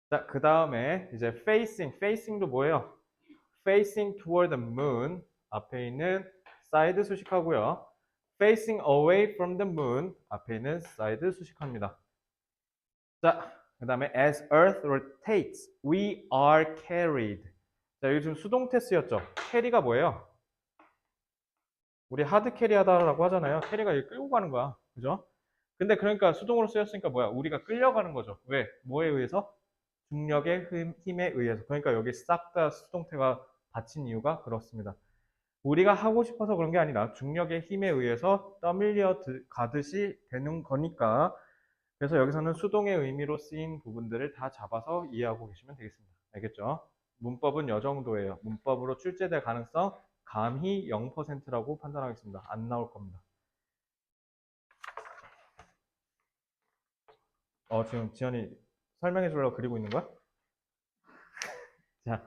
자, 그 다음에 이제 facing도 뭐예요? facing toward the moon 앞에 있는 side 수식하고요. facing away from the moon 앞에 있는 side 수식합니다. 자, 그 다음에 as earth rotates, we are carried. 자, 여기 지금 수동태 쓰였죠? 캐리가 뭐예요? 우리 하드 캐리 하다라고 하잖아요. 캐리가 이렇게 끌고 가는 거야. 그죠? 근데 그러니까 수동으로 쓰였으니까 뭐야? 우리가 끌려가는 거죠. 왜? 뭐에 의해서? 중력의 힘에 의해서. 그러니까 여기 싹 다 수동태가 받친 이유가 그렇습니다. 우리가 하고 싶어서 그런 게 아니라 중력의 힘에 의해서 떠밀려 가듯이 되는 거니까. 그래서 여기서는 수동의 의미로 쓰인 부분들을 다 잡아서 이해하고 계시면 되겠습니다. 알겠죠? 문법은 이 정도예요. 문법으로 출제될 가능성 감히 0%라고 판단하겠습니다. 안 나올 겁니다. 지금 지연이 설명해 주려고 그리고 있는 거야? 자,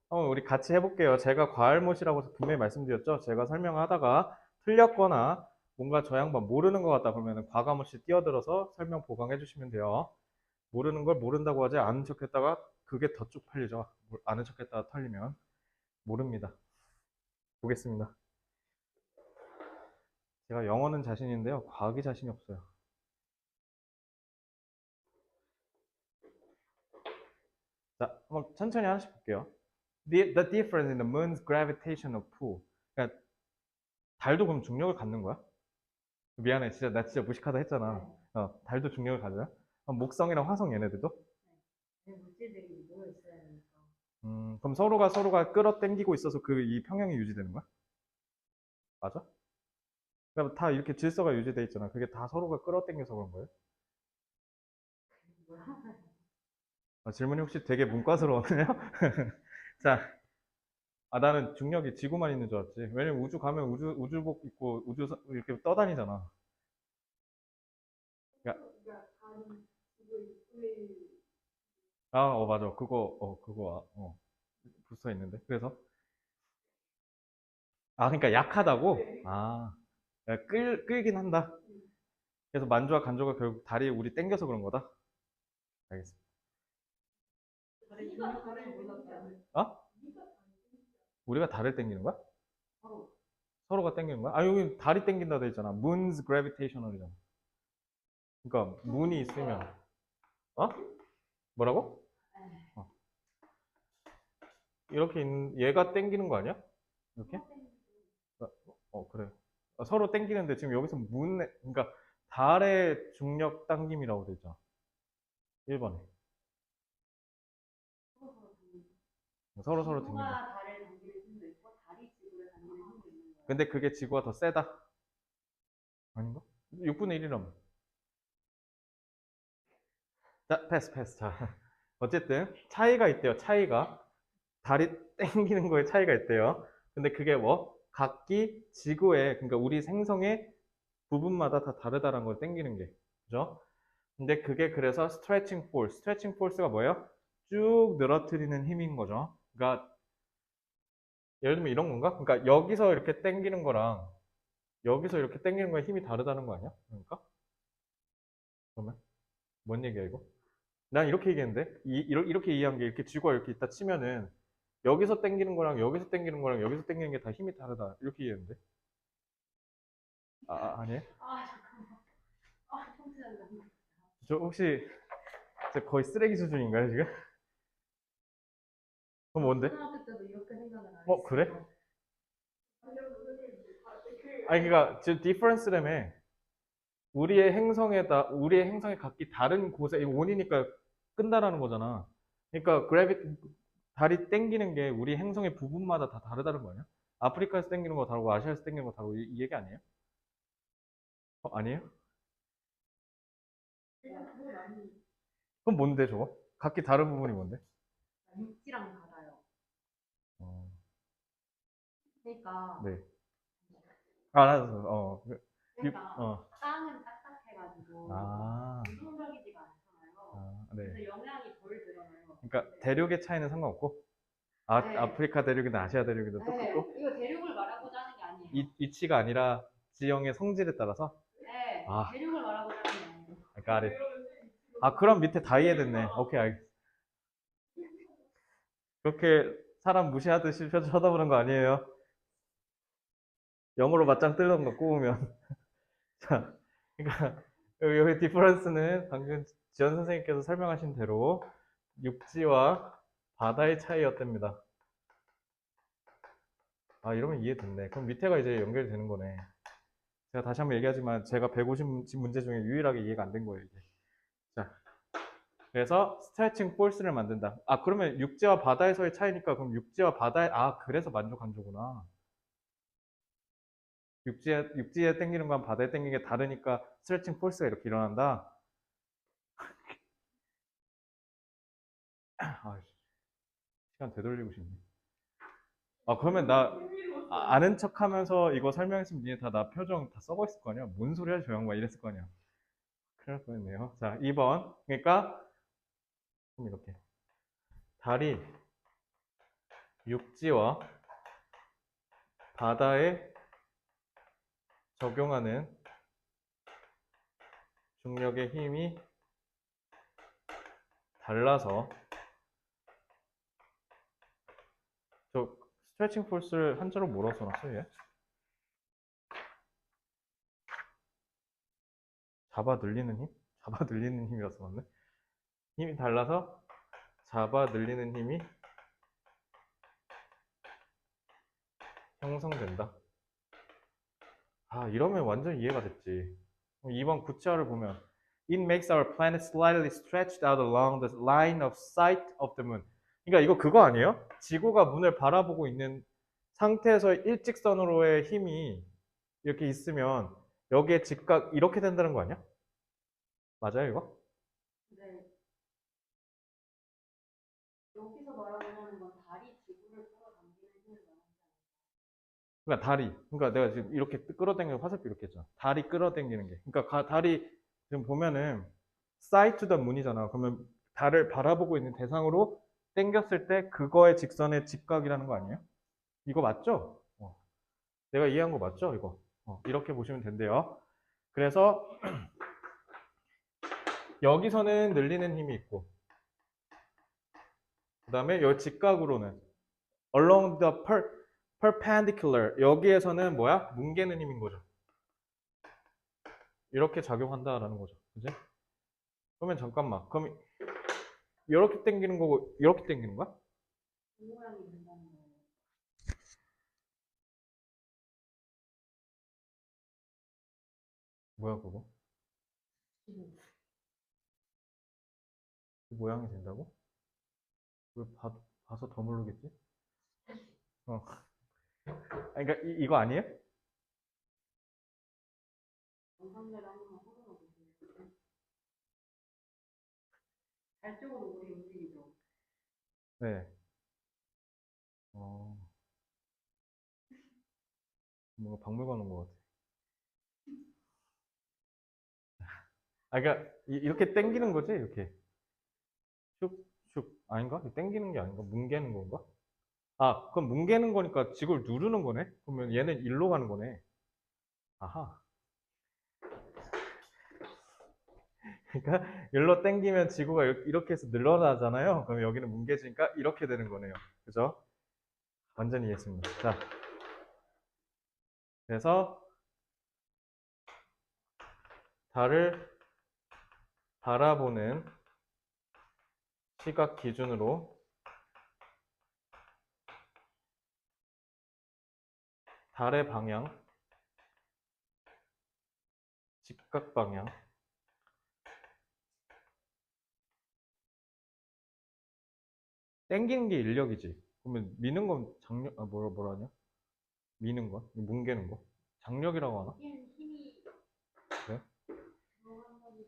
한번 우리 같이 해볼게요. 제가 과알못이라고 분명히 말씀드렸죠? 제가 설명하다가 틀렸거나 뭔가 저 양반 모르는 것 같다 그러면 과감없이 뛰어들어서 설명 보강해 주시면 돼요. 모르는 걸 모른다고 하지 아는 척 했다가 그게 더 쪽팔리죠. 아는 척 했다가 털리면. 모릅니다. 보겠습니다. 제가 영어는 자신인데요. 과학이 자신이 없어요. 자, 한번 천천히 하나씩 볼게요. The difference in the moon's gravitational pull. 그러니까 달도 그럼 중력을 갖는 거야? 미안해, 진짜 나 진짜 무식하다 했잖아. 달도 중력을 가져요? 목성이랑 화성 얘네들도? 네, 물질들이 모여 있어야 되니까. 그럼 서로가 끌어당기고 있어서 그 이 평형이 유지되는 거야? 맞아? 그럼 다 이렇게 질서가 유지돼 있잖아. 그게 다 서로가 끌어당겨서 그런 거예요? 질문이 혹시 되게 문과스러웠나요? 자, 나는 중력이 지구만 있는 줄 알았지. 왜냐면 우주 가면 우주복 입고 이렇게 떠다니잖아. 그러니까, 맞아. 그거, 부스터 있는데. 그래서? 그러니까 약하다고? 야, 끌긴 한다. 그래서 만주와 간주가 결국 다리 우리 땡겨서 그런 거다? 알겠습니다. 어? 우리가 다리를 땡기는 거야? 서로가 땡기는 거야? 여기 다리 땡긴다 돼 있잖아. Moon's gravitational이잖아. 그러니까 문이 있으면 어? 뭐라고? 어. 얘가 땡기는 거 아니야? 이렇게? 그래. 서로 땡기는데 지금 여기서 그러니까 달의 중력 당김이라고 돼 있잖아. 1번에. 서로 당기는. 지구가 달을 당기는 힘도 있고 달이 지구를 당기는 힘도 있는 거예요. 근데 그게 지구가 더 세다? 아닌가? 6분의 1이라면. 자, 패스. 자, 어쨌든 차이가 있대요. 차이가. 달이 땡기는 거에 차이가 있대요. 근데 그게 각기 지구의, 그러니까 우리 생성의 부분마다 다 다르다는 걸 땡기는 게. 그죠? 근데 그게 그래서 스트레칭 포스. 스트레칭 포스가 뭐예요? 쭉 늘어뜨리는 힘인 거죠. 그러니까 예를 들면 이런 건가? 그러니까 여기서 이렇게 땡기는 거랑 여기서 이렇게 땡기는 거에 힘이 다르다는 거 아니야? 그러니까? 그러면 뭔 얘기야 이거? 난 이렇게 얘기했는데 이렇게 이해한 게 이렇게 지구가 이렇게 있다 치면은 여기서 땡기는 거랑 여기서 땡기는 거랑 여기서 땡기는 게 다 힘이 다르다 이렇게 이해했는데 아니에요? 잠깐만. 청취자들. 저 혹시 거의 쓰레기 수준인가요 지금? 그럼 뭔데? 초등학교 때도 이렇게 생각을 안 그래? 했어요. 그러니까 저 디퍼런스라며 우리의 행성에 각기 다른 곳에 이거 원이니까 끈다라는 거잖아. 그러니까 달이 땡기는 게 우리 행성의 부분마다 다 다르다는 거 아니야? 아프리카에서 땡기는 거 다르고 아시아에서 땡기는 거 다르고 이 얘기 아니에요? 아니에요? 그럼 뭔데 저거? 각기 다른 부분이 뭔데? 육지랑 바다요. 어, 그러니까 네. 알았어. 땅은 딱딱해가지고 아, 운동적이지가 않잖아요. 네. 그래서 영향이 덜 들어요. 그러니까 대륙의 차이는 상관없고, 네. 아프리카 대륙이든 아시아 대륙이든 네, 똑같고, 이거 대륙을 말하고자 하는 게 아니에요. 위치가 아니라 지형의 성질에 따라서. 네, 아, 대륙을 말하고자 하는 게 아니에요. got it. 그럼 밑에 다 이해됐네. 오케이, 알겠어. 그렇게 사람 무시하듯이 쳐다보는 거 아니에요? 영어로 맞짱 뜨는 거 꼬우면. 자, 그러니까 여기 디퍼런스는 방금 지원 선생님께서 설명하신 대로 육지와 바다의 차이였답니다. 이러면 이해됐네. 그럼 밑에가 이제 연결이 되는 거네. 제가 다시 한번 얘기하지만 제가 150 문제 중에 유일하게 이해가 안 된 거예요, 이게. 자, 그래서 스트레칭 포스를 만든다. 그러면 육지와 바다에서의 차이니까 그럼 육지와 바다에 그래서 만족 간주구나. 육지에 땡기는 거랑 바다에 땡기는 게 다르니까 스트레칭 포스가 이렇게 일어난다. 시간 되돌리고 싶네. 그러면 나 아는 척 하면서 이거 설명했으면 니네 다 나 표정 다 써고 있을 거 아니야? 뭔 소리야, 저 양반 이랬을 거 아니야? 큰일 날 뻔했네요. 자, 2번. 그러니까, 그럼 이렇게. 달이 육지와 바다에 적용하는 중력의 힘이 달라서 저 스트레칭 폴스를 한자로 뭐라고 써놨어요, 얘? 잡아 늘리는 힘? 잡아 늘리는 힘이라고 써놨네? 힘이 달라서 잡아 늘리는 힘이 형성된다. 이러면 완전 이해가 됐지. 2번 구체화를 보면 It makes our planet slightly stretched out along the line of sight of the moon. 그러니까 이거 그거 아니에요? 지구가 문을 바라보고 있는 상태에서 일직선으로의 힘이 이렇게 있으면 여기에 직각 이렇게 된다는 거 아니야? 맞아요, 이거? 네. 여기서 말하는 건 달이 지구를 끌어당기는 힘을 말하는 게 그러니까 다리. 그러니까 내가 지금 이렇게 끌어당기는 화살표 이렇게 했잖아. 다리 끌어당기는 게. 그러니까 다리 지금 보면은 sight to the moon이잖아. 그러면 달을 바라보고 있는 대상으로 당겼을 때 그거의 직선의 직각이라는 거 아니에요? 이거 맞죠? 내가 이해한 거 맞죠? 이거. 이렇게 보시면 된대요. 그래서 여기서는 늘리는 힘이 있고 그 다음에 여 직각으로는 along the perpendicular 여기에서는 뭐야? 뭉개는 힘인 거죠. 이렇게 작용한다라는 거죠. 그지? 그러면 잠깐만. 그럼 이렇게 당기는 거고 이렇게 당기는 거야? 그 모양이 된다는 거예요. 뭐야 그거? 그 모양이 된다고? 왜 봐서 더 모르겠지? 어. 그러니까 이거 아니에요? 정상대로 한 번만 확인해 보세요. 달 쪽으로 우리 움직이죠. 네. 어, 뭔가 박물관 온 것 같아. 그러니까 이렇게 당기는 거지, 이렇게. 슉슉 아닌가? 당기는 게 아닌가? 뭉개는 건가? 아, 그럼 뭉개는 거니까 지구를 누르는 거네? 그러면 얘는 일로 가는 거네. 아하. 그러니까 일로 당기면 지구가 이렇게 해서 늘어나잖아요. 그럼 여기는 뭉개지니까 이렇게 되는 거네요. 그죠? 완전히 이해했습니다. 자, 그래서 달을 바라보는 시각 기준으로 달의 방향, 직각 방향, 당기는 게 인력이지. 그러면 미는 건 장력, 뭐라 하냐? 미는 건? 뭉개는 거? 장력이라고 하나? 힘이 네? 들어간 거지.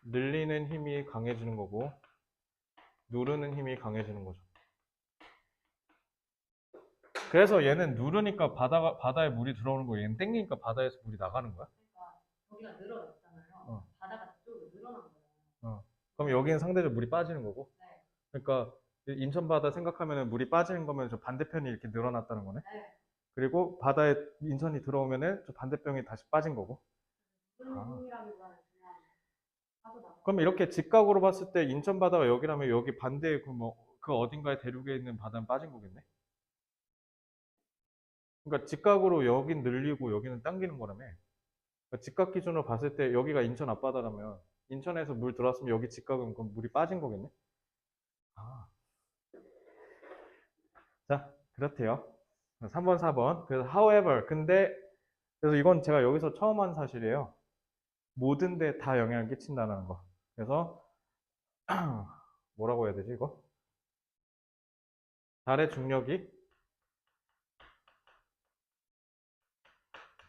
늘리는 힘이 강해지는 거고, 누르는 힘이 강해지는 거죠. 그래서 얘는 누르니까 바다에 물이 들어오는 거고, 얘는 당기니까 바다에서 물이 나가는 거야? 그러니까 저기가 늘어났잖아요. 어. 바다가 저쪽으로 늘어난 거예요. 그럼 여기는 상대적으로 물이 빠지는 거고, 네. 그러니까 인천 바다 생각하면 물이 빠지는 거면 저 반대편이 이렇게 늘어났다는 거네. 네. 그리고 바다에 인천이 들어오면은 저 반대편이 다시 빠진 거고. 그런 아. 힘이라기보다는 그냥 빠져나가. 그럼 이렇게 직각으로 봤을 때 인천 바다가 여기라면 여기 반대에 그 어딘가에 대륙에 있는 바다는 빠진 거겠네? 그러니까 직각으로 여긴 늘리고 여기는 당기는 거라며. 그러니까 직각 기준으로 봤을 때 여기가 인천 앞바다라면 인천에서 물 들어왔으면 여기 직각은 그럼 물이 빠진 거겠네? 아. 자, 그렇대요. 3번, 4번. 그래서 however, 근데 그래서 이건 제가 여기서 처음 한 사실이에요. 모든 데 다 영향을 끼친다는 거. 그래서 뭐라고 해야 되지 이거? 달의 중력이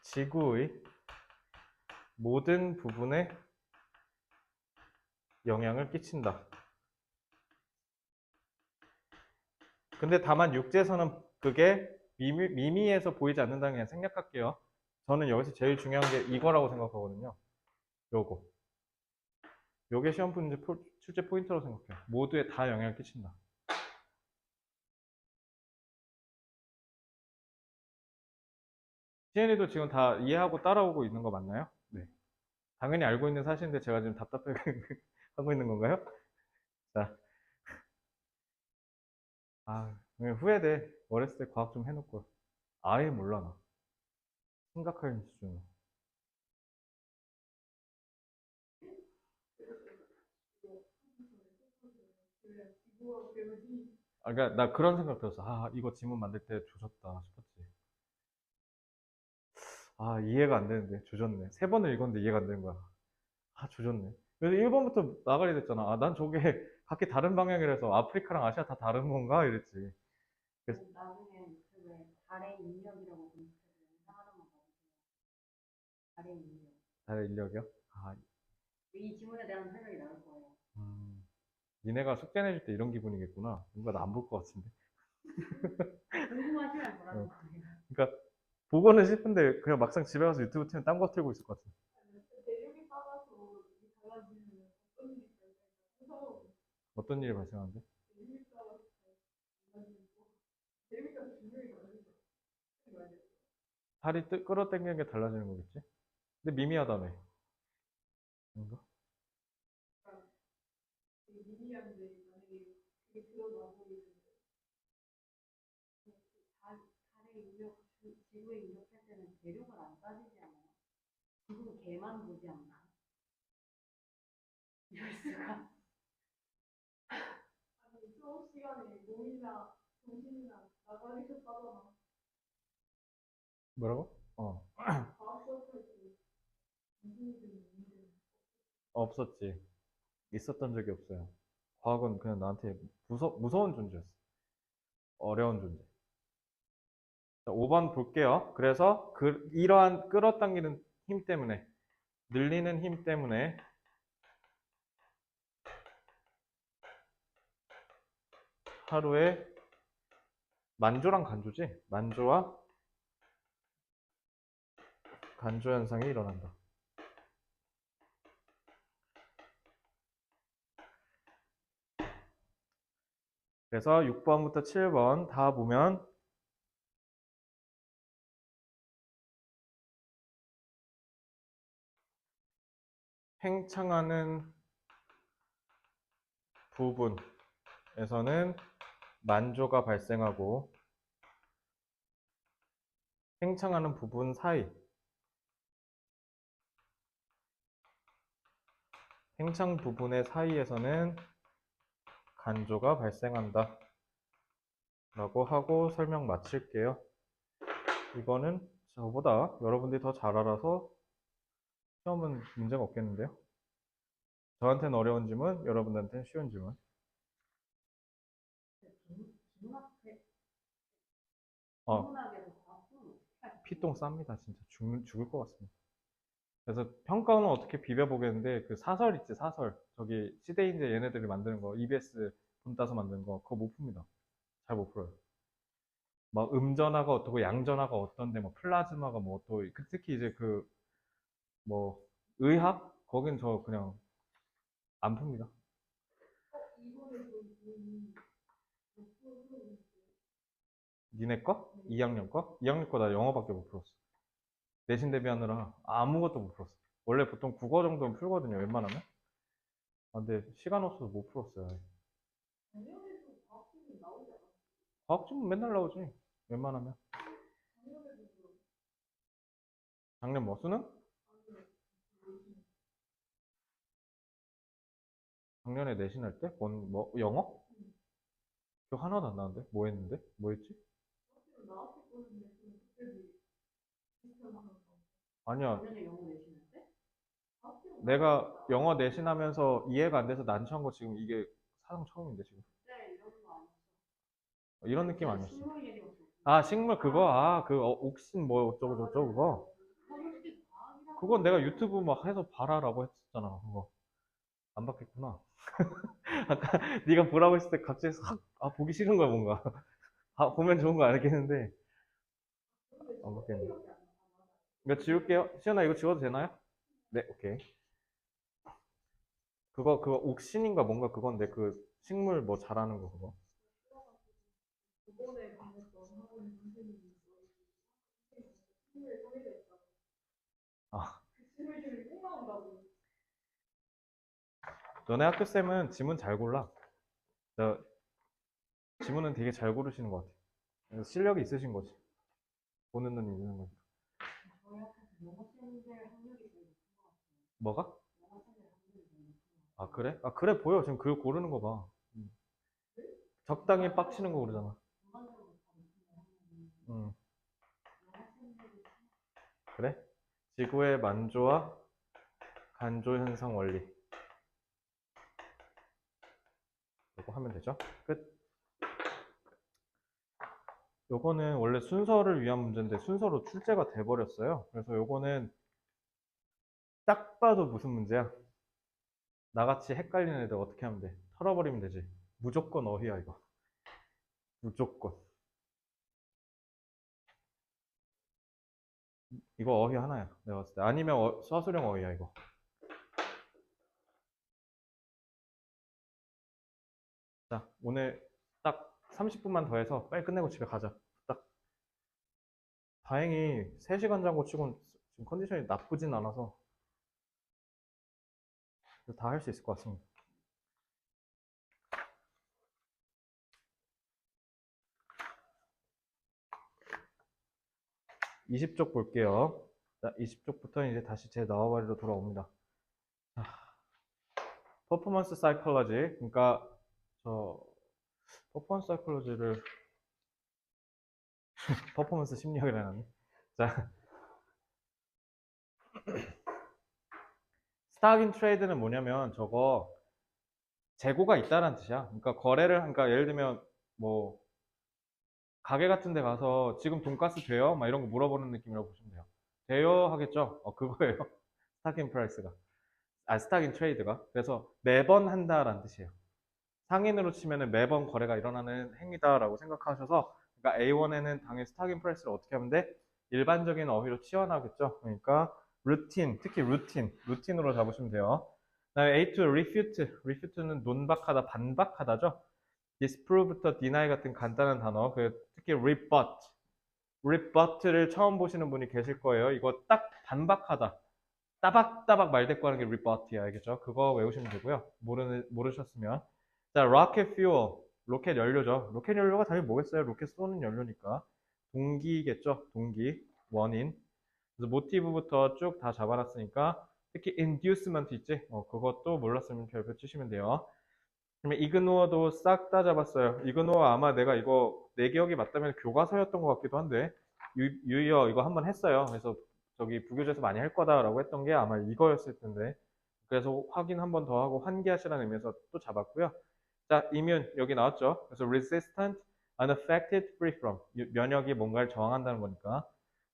지구의 모든 부분에 영향을 끼친다. 근데 다만 육지에서는 그게 미미해서 보이지 않는다는 그냥 생략할게요. 저는 여기서 제일 중요한 게 이거라고 생각하거든요. 요거. 요게 시험 문제 출제 포인트라고 생각해요. 모두에 다 영향을 끼친다. 시엔이도 지금 다 이해하고 따라오고 있는 거 맞나요? 네. 당연히 알고 있는 사실인데 제가 지금 답답해 하고 있는 건가요? 자, 후회돼. 어렸을 때 과학 좀 해놓고. 아예 몰라, 나. 심각한 수준. 그러니까 나 그런 생각 들었어. 이거 지문 만들 때 조졌다 싶었지. 이해가 안 되는데. 조졌네. 세 번을 읽었는데 이해가 안 되는 거야. 조졌네. 그래서 1번부터 나가리 됐잖아. 난 저게 각기 다른 방향이라서 아프리카랑 아시아 다 다른 건가? 이랬지. 그래서, 나중에 그왜 달의 인력이라고 검색해서 영상 하나만 봐주세요. 달의 인력. 달의 인력이요? 이 지문에 대한 설명이 나올 거예요. 음. 니네가 숙제 내줄 때 이런 기분이겠구나. 뭔가 나 안 볼 것 같은데. 궁금하시면 보라는 거예요. 그러니까 보고는 싶은데 그냥 막상 집에 가서 유튜브 틀면 딴 거 틀고 있을 것 같아. 대륙이 따라서 달라지는 어떤 일이 있을까요? 어떤 일이 발생하는데? 대륙이 따라서 달라지는 거. 대륙이 따라서 분명히 달라지죠. 살이 끌어당기는 게 달라지는 거겠지? 근데 미미하다며. 뭔가? 되게 미미한데 만약에 그게 드러나 버리면 달에 인력, 지구에 인력할 때는 대륙을 안 따지지 않아요? 지구 개만 보지 않나? 이럴 수가. 아니 수업 시간에 몸이나 정신이나 나가리셨다잖아. 뭐라고? 과학 수업할 때 정신이든 몸이든 없었지. 있었던 적이 없어요. 과학은 그냥 나한테 무서운 존재였어. 어려운 존재. 자, 5번 볼게요. 그래서 이러한 끌어당기는 힘 때문에, 늘리는 힘 때문에 하루에 만조랑 간조지? 만조와 간조 현상이 일어난다. 그래서 6번부터 7번 다 보면 팽창하는 부분에서는 만조가 발생하고 팽창하는 부분 사이, 팽창 부분의 사이에서는 간조가 발생한다. 라고 하고 설명 마칠게요. 이거는 저보다 여러분들이 더 잘 알아서 시험은 문제가 없겠는데요. 저한테는 어려운 질문, 여러분들한테는 쉬운 질문. 비문학회 어, 비문학에서 과학 수업을 어떻게 할까요? 피똥 쌉니다. 진짜 죽을 것 같습니다. 그래서 평가는 어떻게 비벼보겠는데 그 사설 있지, 사설. 저기 시대인재 얘네들이 만드는 거, EBS 돈 따서 만드는 거 그거 못 풉니다. 잘 못 풀어요. 막 음전화가 어떻고 양전화가 어떤데 뭐 플라즈마가 뭐 어떠고 특히 이제 그 뭐 의학 거긴 저 그냥 안 풉니다. 이번에 저희 목표 수업은 니네 거? 2학년 거? 2학년 거 나 영어밖에 못 풀었어. 내신 대비하느라 아무것도 못 풀었어. 원래 보통 국어 정도는 풀거든요, 웬만하면. 아, 근데 시간 없어서 못 풀었어요. 작년에도 과학 수업이 나오지 않았어요? 과학 지문 맨날 나오지, 웬만하면. 작년에도 그럼 작년 뭐 수능? 아니면 작년에 내신할 때? 뭐, 영어? 기억 하나도 안 나는데? 뭐 했는데? 뭐 했지? 학교 나왔을 거는데 좀 그때도 비슷한 거 아니야. 작년에 영어 내시는 때? 과학 수업 내가 영어 내신하면서 이해가 안 돼서 난처한 거 지금 이게 사상 처음인데, 지금. 그때 이런 거 아니었어? 이런 느낌 아니었어. 식물 얘기였어. 아, 식물 그거? 아, 그 옥신 뭐 어쩌고 저쩌고 그거? 솔직히 과학이라고 그건 내가 유튜브 막 해서 봐라라고 했었잖아, 그거. 안 봤겠구나. 아까 네가 보라고 했을 때 갑자기 보기 싫은 거야, 뭔가. 보면 좋은 거 알겠는데, 안 봤겠네. 이거 지울게요. 시연아, 이거 지워도 되나요? 네, 오케이. 그거 옥신인가 뭔가 그건데, 그 식물 뭐 자라는 거 그거. 이번에 다녔던 학원 선생님이 식물에 소개됐다. 아, 그 식물들이 꼭 나온다고. 너네 학교 쌤은 지문 잘 골라. 저 지문은 되게 잘 고르시는 것 같아. 그래서 실력이 있으신 거지. 보는 눈이 있는 거지. 저희 학교에서 영어 쌤들 학력이 제일 높은 것 같아요. 뭐가? 영어 쌤들 학력이 제일 높은 것 같아요. 아, 그래? 아, 그래 보여. 지금 글 고르는 거 봐. 적당히 빡치는 거 고르잖아. 전반적으로 다 높은 학력이 음, 영어 쌤들이 그래? 지구의 만조와 간조 현상 원리. 이거 하면 되죠? 끝. 요거는 원래 순서를 위한 문제인데 순서로 출제가 돼버렸어요. 그래서 요거는 딱 봐도 무슨 문제야? 나같이 헷갈리는 애들 어떻게 하면 돼? 털어버리면 되지. 무조건 어휘야, 이거. 무조건. 이거 어휘 하나야, 내가 봤을 때. 아니면 서술형 어휘야, 이거. 자, 오늘 딱 30분만 더 해서 빨리 끝내고 집에 가자. 딱. 다행히 3시간 잔 거 치곤 지금 컨디션이 나쁘진 않아서 다 할 수 있을 것 같습니다. 20쪽 볼게요. 자, 20쪽부터 이제 다시 제 나와바리로 돌아옵니다. 자, 퍼포먼스 사이콜러지. 그러니까 저 퍼포먼스 사이콜러지를 퍼포먼스 심리학을 해놨네. 자, 스탁인 트레이드는 뭐냐면 저거 재고가 있다는 뜻이야. 그러니까 그러니까 예를 들면 뭐 가게 같은 데 가서 지금 돈가스 돼요? 막 이런 거 물어보는 느낌이라고 보시면 돼요. 돼요? 하겠죠? 그거예요. 스탁인 프라이스가. 스탁인 트레이드가. 그래서 매번 한다라는 뜻이에요. 상인으로 치면은 매번 거래가 일어나는 행위다라고 생각하셔서, 그러니까 A1에는 당연히 스탁인 프라이스를 어떻게 하면 돼? 일반적인 어휘로 치환하겠죠. 그러니까 루틴, 특히 루틴으로 잡으시면 돼요. 그다음에 A2 refute는 논박하다, 반박하다죠. disprove부터 deny 같은 간단한 단어, 특히 rebut를 처음 보시는 분이 계실 거예요. 이거 딱 반박하다, 따박따박 말대꾸 하는 게 rebut이야, 알겠죠? 그거 외우시면 되고요. 모르셨으면. 자, rocket fuel, 로켓 연료죠. 로켓 연료가 당연히 뭐겠어요? 로켓 쏘는 연료니까. 동기겠죠? 동기, 원인. 그래서 모티브부터 쭉 다 잡아놨으니까, 특히 inducement 있지? 그것도 몰랐으면 별표 치시면 돼요. 그러면 이그노어도 싹 다 잡았어요. 이그노어 아마 내가 이거 내 기억이 맞다면 교과서였던 것 같기도 한데, 유이어 이거 한번 했어요. 그래서 저기 부교재에서 많이 할 거다라고 했던 게 아마 이거였을 텐데, 그래서 확인 한 번 더 하고 환기하시라는 의미에서 또 잡았고요. 자, 이뮨 여기 나왔죠. 그래서 resistant, unaffected, free from. 면역이 뭔가를 저항한다는 거니까.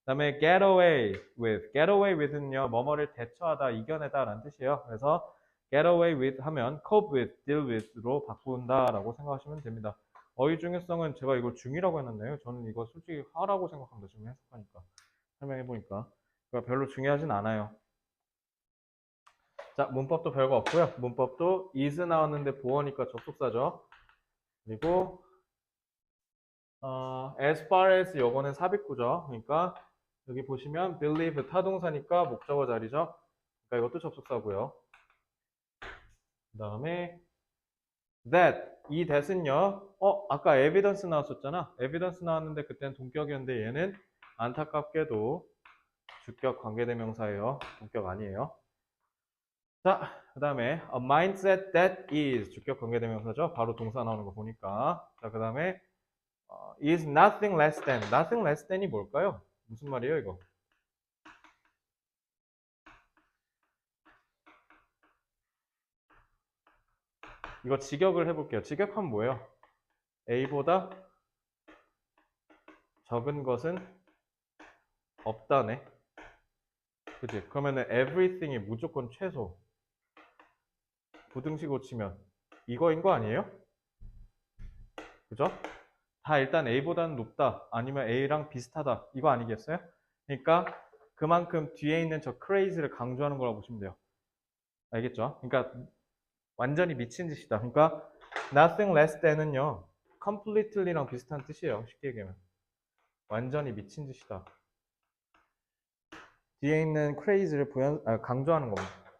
그다음에 get away with는요, 뭐뭐를 대처하다, 이겨내다라는 뜻이에요. 그래서 get away with 하면 cope with, deal with로 바꾼다라고 생각하시면 됩니다. 어휘 중요성은 제가 이걸 중이라고 해놨네요. 저는 이거 솔직히 하라고 생각합니다. 지금 해석하니까, 설명해보니까. 그러니까 별로 중요하진 않아요. 자, 문법도 별거 없고요. 문법도 is 나왔는데 보어니까 접속사죠. 그리고 as far as 요거는 삽입구죠. 그러니까 여기 보시면 believe 타동사니까 목적어 자리죠. 그러니까 이것도 접속사고요. 그 다음에 that, 이 that은요, 아까 evidence 나왔었잖아. evidence 나왔는데 그때는 동격이었는데 얘는 안타깝게도 주격 관계대명사예요. 동격 아니에요. 자, 그 다음에 a mindset that is, 주격 관계대명사죠. 바로 동사 나오는 거 보니까. 자, 그 다음에 is nothing less than. nothing less than이 뭘까요? 무슨 말이에요, 이거? 이거 직역을 해볼게요. 직역하면 뭐예요? A보다 적은 것은 없다네. 그치? 그러면은 everything이 무조건 최소. 부등식 고치면 이거인 거 아니에요? 그죠? 다 일단 A보다는 높다, 아니면 A랑 비슷하다, 이거 아니겠어요? 그러니까 그만큼 뒤에 있는 저 crazy를 강조하는 거라고 보시면 돼요. 알겠죠? 그러니까 완전히 미친 짓이다. 그러니까 nothing less than은요, completely랑 비슷한 뜻이에요. 쉽게 얘기하면 완전히 미친 짓이다. 뒤에 있는 crazy를 강조하는 겁니다.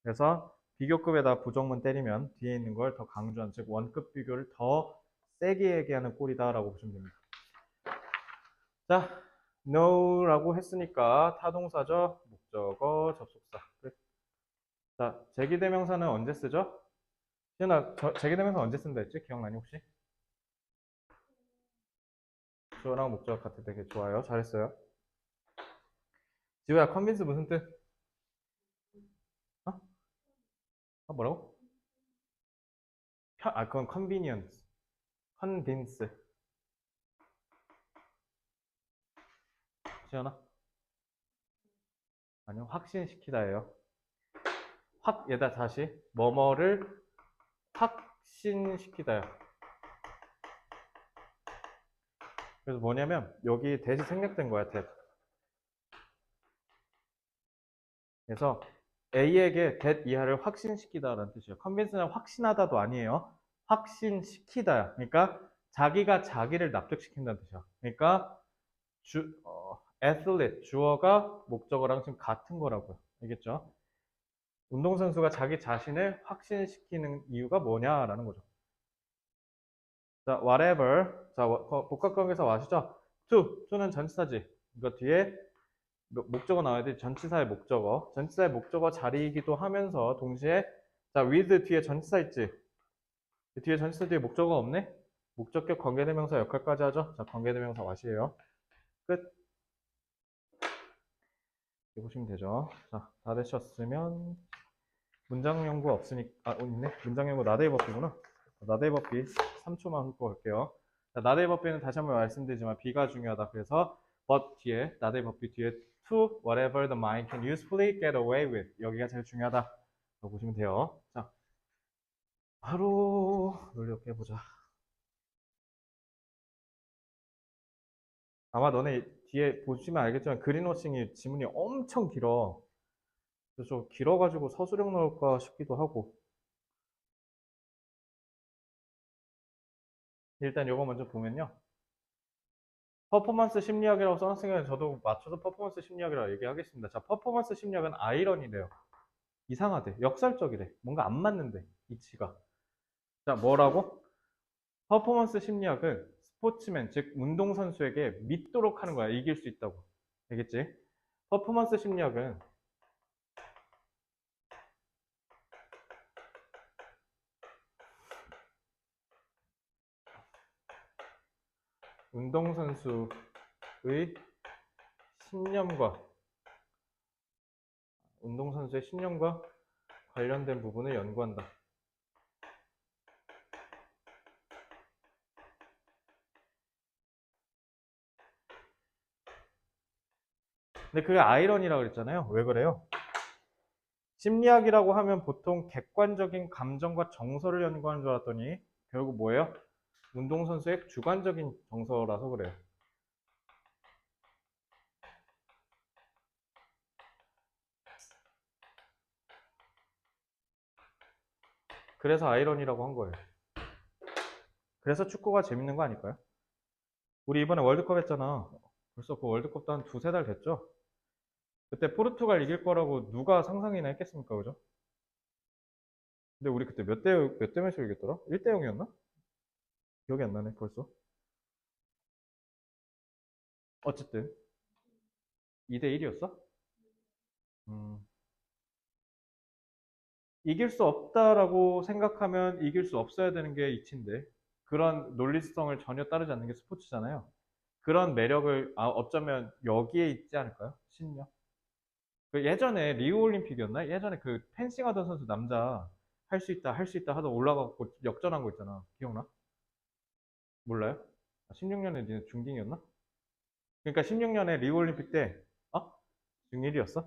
그래서 비교급에다 부정문 때리면 뒤에 있는 걸 더 강조한, 즉 원급 비교를 더 세게 얘기하는 꼴이다라고 보시면 됩니다. 자, no라고 했으니까 타동사죠. 목적어, 접속사. 끝. 자, 제기대명사는 언제 쓰죠? 시은아, 제기대명사 언제 쓴다 했지? 기억나니 혹시? 주어랑 목적 같을 때. 좋아요. 잘했어요. 지우야, 컨빈스 무슨 뜻? 어? 뭐라고? 그건 컨비니언스. 컨빈스. 시연아? 아니요, 확신시키다예요. 얘다 다시 뭐뭐를 확 확신시키다요. 그래서 뭐냐면 여기 대시 생략된 거야, that. 그래서 A에게 that 이하를 확신시키다라는 뜻이에요. convince는 확신하다도 아니에요. 확신시키다야. 그러니까 자기가 자기를 납득시킨다는 뜻이야. 그러니까 athlete 주어가 목적어랑 지금 같은 거라고요. 알겠죠? 운동선수가 자기 자신을 확신시키는 이유가 뭐냐라는 거죠. 자, whatever. 자, 복합관계에서 아시죠? to는 전치사지. 이거 뒤에 목적어 나와야 돼. 전치사의 목적어. 전치사의 목적어 자리이기도 하면서 동시에 자, with 뒤에 전치사 있지? 뒤에 전치사 뒤에 목적어 없네? 목적격 관계대명사 역할까지 하죠? 자, 관계대명사 와시에요. 끝. 이렇게 보시면 되죠. 자, 다 되셨으면 문장 연구 없으니까 있네. 문장 연구 나데이 버피구나. 나데이 버피 3초만 훑고 갈게요. 자, 나데이 버피는 다시 한번 말씀드리지만 B가 중요하다. 그래서 but 뒤에 나데이 버피 뒤에 to whatever the mind can usefully get away with 여기가 제일 중요하다. 라고 보시면 돼요. 자, 바로 논리력 해보자. 아마 너네 뒤에 보시면 알겠지만 그린워싱이 지문이 엄청 길어. 그래서 길어가지고 서술형 나올까 싶기도 하고. 일단 이거 먼저 보면요. 퍼포먼스 심리학이라고 써놨으니까 저도 맞춰서 퍼포먼스 심리학이라고 얘기하겠습니다. 자, 퍼포먼스 심리학은 아이러니래요. 이상하대. 역설적이래. 뭔가 안 맞는데, 이치가. 자, 뭐라고? 퍼포먼스 심리학은 스포츠맨, 즉 운동선수에게 믿도록 하는 거야. 이길 수 있다고. 알겠지? 퍼포먼스 심리학은 운동선수의 신념과 운동선수의 신념과 관련된 부분을 연구한다. 근데 그게 아이러니라고 그랬잖아요. 왜 그래요? 심리학이라고 하면 보통 객관적인 감정과 정서를 연구하는 줄 알았더니 결국 뭐예요? 운동선수의 주관적인 정서라서 그래요. 그래서 아이러니라고 한 거예요. 그래서 축구가 재밌는 거 아닐까요? 우리 이번에 월드컵 했잖아. 벌써 그 월드컵도 한 두세 달 됐죠? 그때 포르투갈 이길 거라고 누가 상상이나 했겠습니까? 그죠? 근데 우리 그때 몇 대 몇으로 이겼더라? 1대 0이었나? 기억이 안 나네, 벌써. 어쨌든, 2대 1이었어? 이길 수 없다라고 생각하면 이길 수 없어야 되는 게 이치인데, 그런 논리성을 전혀 따르지 않는 게 스포츠잖아요. 그런 매력을 어쩌면 여기에 있지 않을까요? 신력. 그 예전에 리우 올림픽이었나? 예전에 그 펜싱 하던 선수 남자 할 수 있다, 할 수 있다 하다 올라가고 역전한 거 있잖아. 기억나? 몰라요? 16년에 니네 중딩이었나? 그러니까 16년에 리우 올림픽 때, 어? 중1이었어?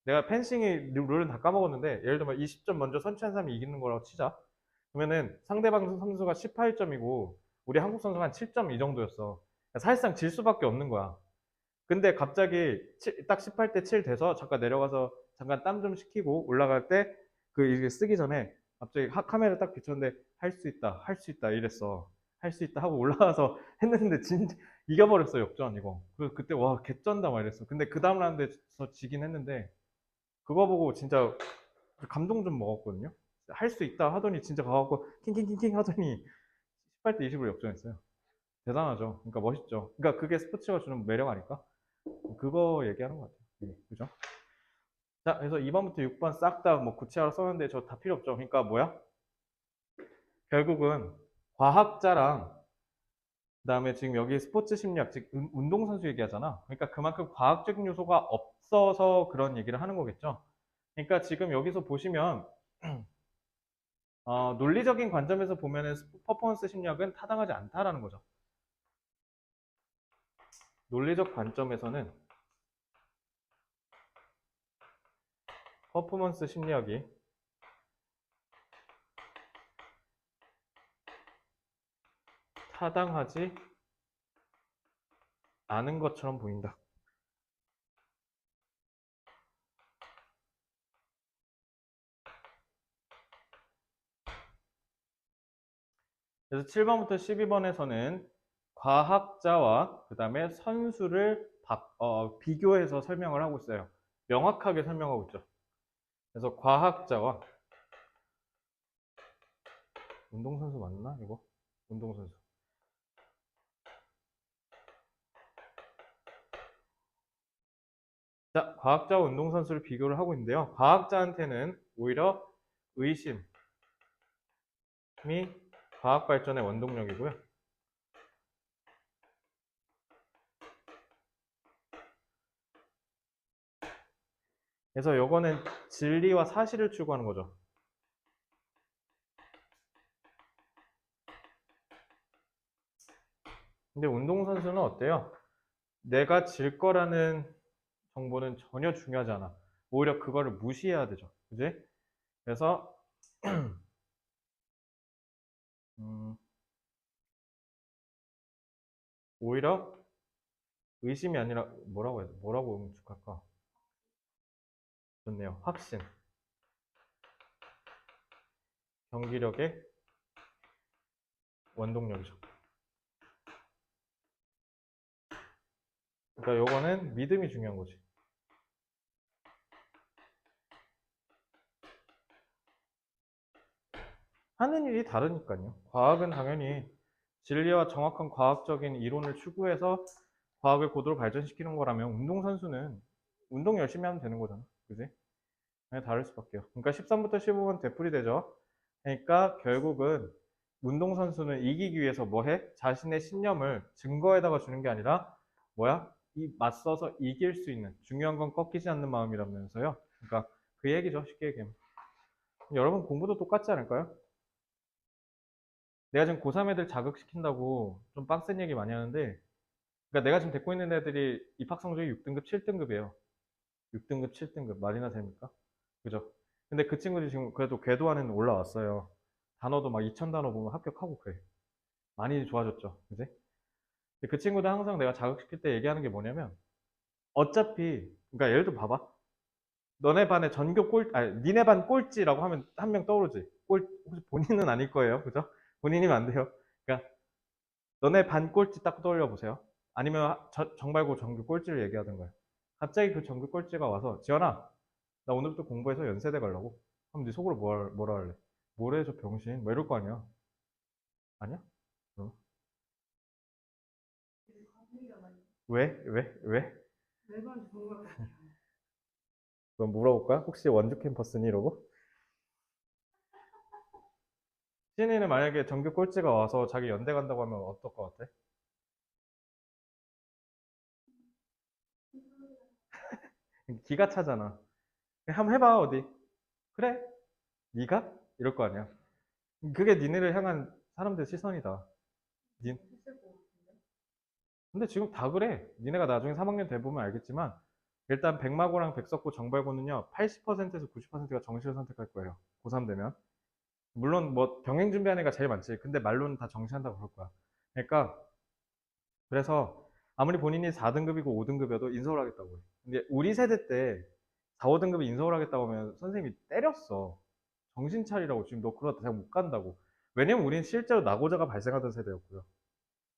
내가 펜싱의 룰은 다 까먹었는데, 예를 들면 20점 먼저 선취한 사람이 이기는 거라고 치자. 그러면은 상대방 선수가 18점이고, 우리 한국 선수가 한 7점 이 정도였어. 사실상 질 수밖에 없는 거야. 근데 갑자기 딱 18대 7 돼서 잠깐 내려가서 잠깐 땀 좀 식히고 올라갈 때 그 이게 쓰기 전에 갑자기 카메라 딱 비쳤는데 할 수 있다, 할 수 있다 이랬어. 할 수 있다 하고 올라가서 했는데 진짜 이겨버렸어 역전 이거. 그때 와 개쩐다 막 이랬어. 근데 그 다음 라운드에서 지긴 했는데 그거 보고 진짜 감동 좀 먹었거든요. 할 수 있다 하더니 진짜 가갖고 킹킹킹킹 하더니 18대 20으로 역전했어요. 대단하죠. 그러니까 멋있죠. 그러니까 그게 스포츠가 주는 매력 아닐까? 그거 얘기하는 것 같아요. 그죠? 자, 그래서 2번부터 6번 싹 다 뭐 구체화로 썼는데 저 다 필요 없죠. 그러니까 뭐야? 결국은 과학자랑 그다음에 지금 여기 스포츠 심리학, 즉 운동선수 얘기하잖아. 그러니까 그만큼 과학적인 요소가 없어서 그런 얘기를 하는 거겠죠. 그러니까 지금 여기서 보시면 논리적인 관점에서 보면은 퍼포먼스 심리학은 타당하지 않다라는 거죠. 논리적 관점에서는 퍼포먼스 심리학이 타당하지 않은 것처럼 보인다. 그래서 7번부터 12번에서는 과학자와 그 다음에 선수를 비교해서 설명을 하고 있어요. 명확하게 설명하고 있죠. 그래서 과학자와 운동선수 맞나 이거? 운동선수. 자, 과학자와 운동선수를 비교를 하고 있는데요. 과학자한테는 오히려 의심이 과학 발전의 원동력이고요. 그래서 요거는 진리와 사실을 추구하는 거죠. 근데 운동선수는 어때요? 내가 질 거라는 정보는 전혀 중요하지 않아. 오히려 그거를 무시해야 되죠. 그지? 그래서 오히려 의심이 아니라 뭐라고 응축할까? 좋네요. 확신. 경기력의 원동력이죠. 그러니까 요거는 믿음이 중요한 거지. 하는 일이 다르니까요. 과학은 당연히 진리와 정확한 과학적인 이론을 추구해서 과학을 고도로 발전시키는 거라면 운동선수는 운동 열심히 하면 되는 거잖아. 그지? 그냥 다를 수밖에요. 그러니까 13부터 15번 되풀이 되죠. 그러니까 결국은 운동선수는 이기기 위해서 뭐 해? 자신의 신념을 증거에다가 주는 게 아니라 뭐야? 이 맞서서 이길 수 있는 중요한 건 꺾이지 않는 마음이라면서요. 그러니까 그 얘기죠. 쉽게 얘기하면. 여러분 공부도 똑같지 않을까요? 내가 지금 고3 애들 자극시킨다고 좀 빡센 얘기 많이 하는데 그러니까 내가 지금 데리고 있는 애들이 입학 성적이 6등급, 7등급이에요. 6등급, 7등급 말이나 됩니까? 그죠? 근데 그 친구들이 지금 그래도 궤도안에는 올라왔어요. 단어도 막 2000단어 보면 합격하고 그래. 많이 좋아졌죠. 그지? 근데 그 친구들 항상 내가 자극시킬 때 얘기하는 게 뭐냐면 어차피 그러니까 예를 들어 봐봐. 너네 반에 전교 아니 니네 반 꼴찌라고 하면 한 명 떠오르지. 혹시 본인은 아닐 거예요. 그죠? 본인이면 안 돼요. 그러니까 너네 반 꼴찌 딱 떠올려 보세요. 아니면 정말고 전교 꼴찌를 얘기하던 거예요. 갑자기 그 전교 꼴찌가 와서 지연아, 나 오늘부터 공부해서 연세대 가려고. 그럼 네 속으로 뭐라 할래? 뭐래 저 병신? 뭐 이럴 거 아니야? 아니야? 어. 왜? 왜? 왜? 매번 좋은 것 같아요. 그럼 물어볼까요? 혹시 원주 캠퍼스니? 이러고? 신이는 만약에 전교 꼴찌가 와서 자기 연대 간다고 하면 어떨 것 같아? 기가 차잖아. 한번 해봐 어디? 그래? 네가? 이럴 거 아니야. 그게 니네를 향한 사람들의 시선이다. 근데 지금 다 그래. 니네가 나중에 3학년 돼보면 알겠지만 일단 백마고랑 백석고 정발고는요 80%에서 90%가 정시를 선택할 거예요. 고3 되면. 물론 뭐 병행 준비하는 애가 제일 많지. 근데 말로는 다 정시한다고 그럴 거야. 그러니까 그래서 아무리 본인이 4등급이고 5등급이어도 인서울 하겠다고 해. 근데 우리 세대 때 4, 5등급이 인서울 하겠다고 하면 선생님이 때렸어. 정신 차리라고. 지금 너 그러다 대학 못 간다고. 왜냐면 우리는 실제로 낙오자가 발생하던 세대였고요.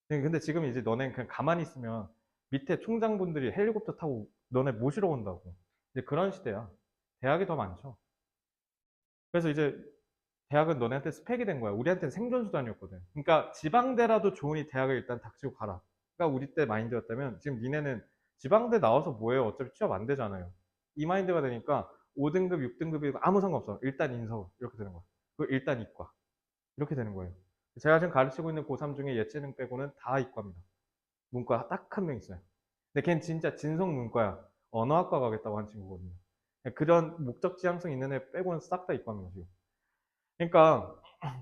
근데 지금 이제 너네 그냥 가만히 있으면 밑에 총장분들이 헬리콥터 타고 너네 모시러 온다고. 이제 그런 시대야. 대학이 더 많죠. 그래서 이제 대학은 너네한테 스펙이 된 거야. 우리한테는 생존수단이었거든. 그러니까 지방대라도 좋으니 대학을 일단 닥치고 가라. 그러니까 우리 때 마인드였다면 지금 니네는 지방대 나와서 뭐해요? 어차피 취업 안 되잖아요. 이 마인드가 되니까 5등급, 6등급이 아무 상관없어. 일단 인서울. 이렇게 되는 거야. 그 일단 이과. 이렇게 되는 거예요. 제가 지금 가르치고 있는 고3 중에 예체능 빼고는 다 이과입니다. 문과 딱 한 명 있어요. 근데 걔는 진짜 진성 문과야. 언어학과 가겠다고 한 친구거든요. 그런 목적 지향성 있는 애 빼고는 싹 다 이과입니다, 지금. 그러니까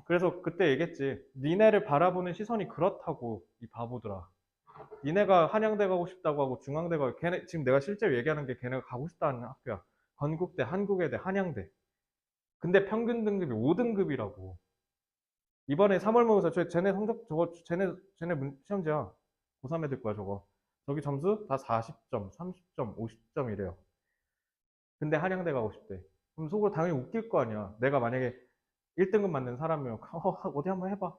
그래서 그때 얘기했지. 니네를 바라보는 시선이 그렇다고 이 바보들아. 니네가 한양대 가고 싶다고 하고 중앙대 가고 걔네 지금 내가 실제로 얘기하는 게 걔네가 가고 싶다는 학교야. 건국대, 한국외대, 한양대. 근데 평균 등급이 5등급이라고. 이번에 3월 모의고사 쟤네 성적 저거 쟤네 시험지야. 고3 애들 거야 저거. 저기 점수 다 40점, 30점, 50점 이래요. 근데 한양대 가고 싶대. 그럼 속으로 당연히 웃길 거 아니야. 내가 만약에 1등급 맞는 사람이면 어디 한번 해봐.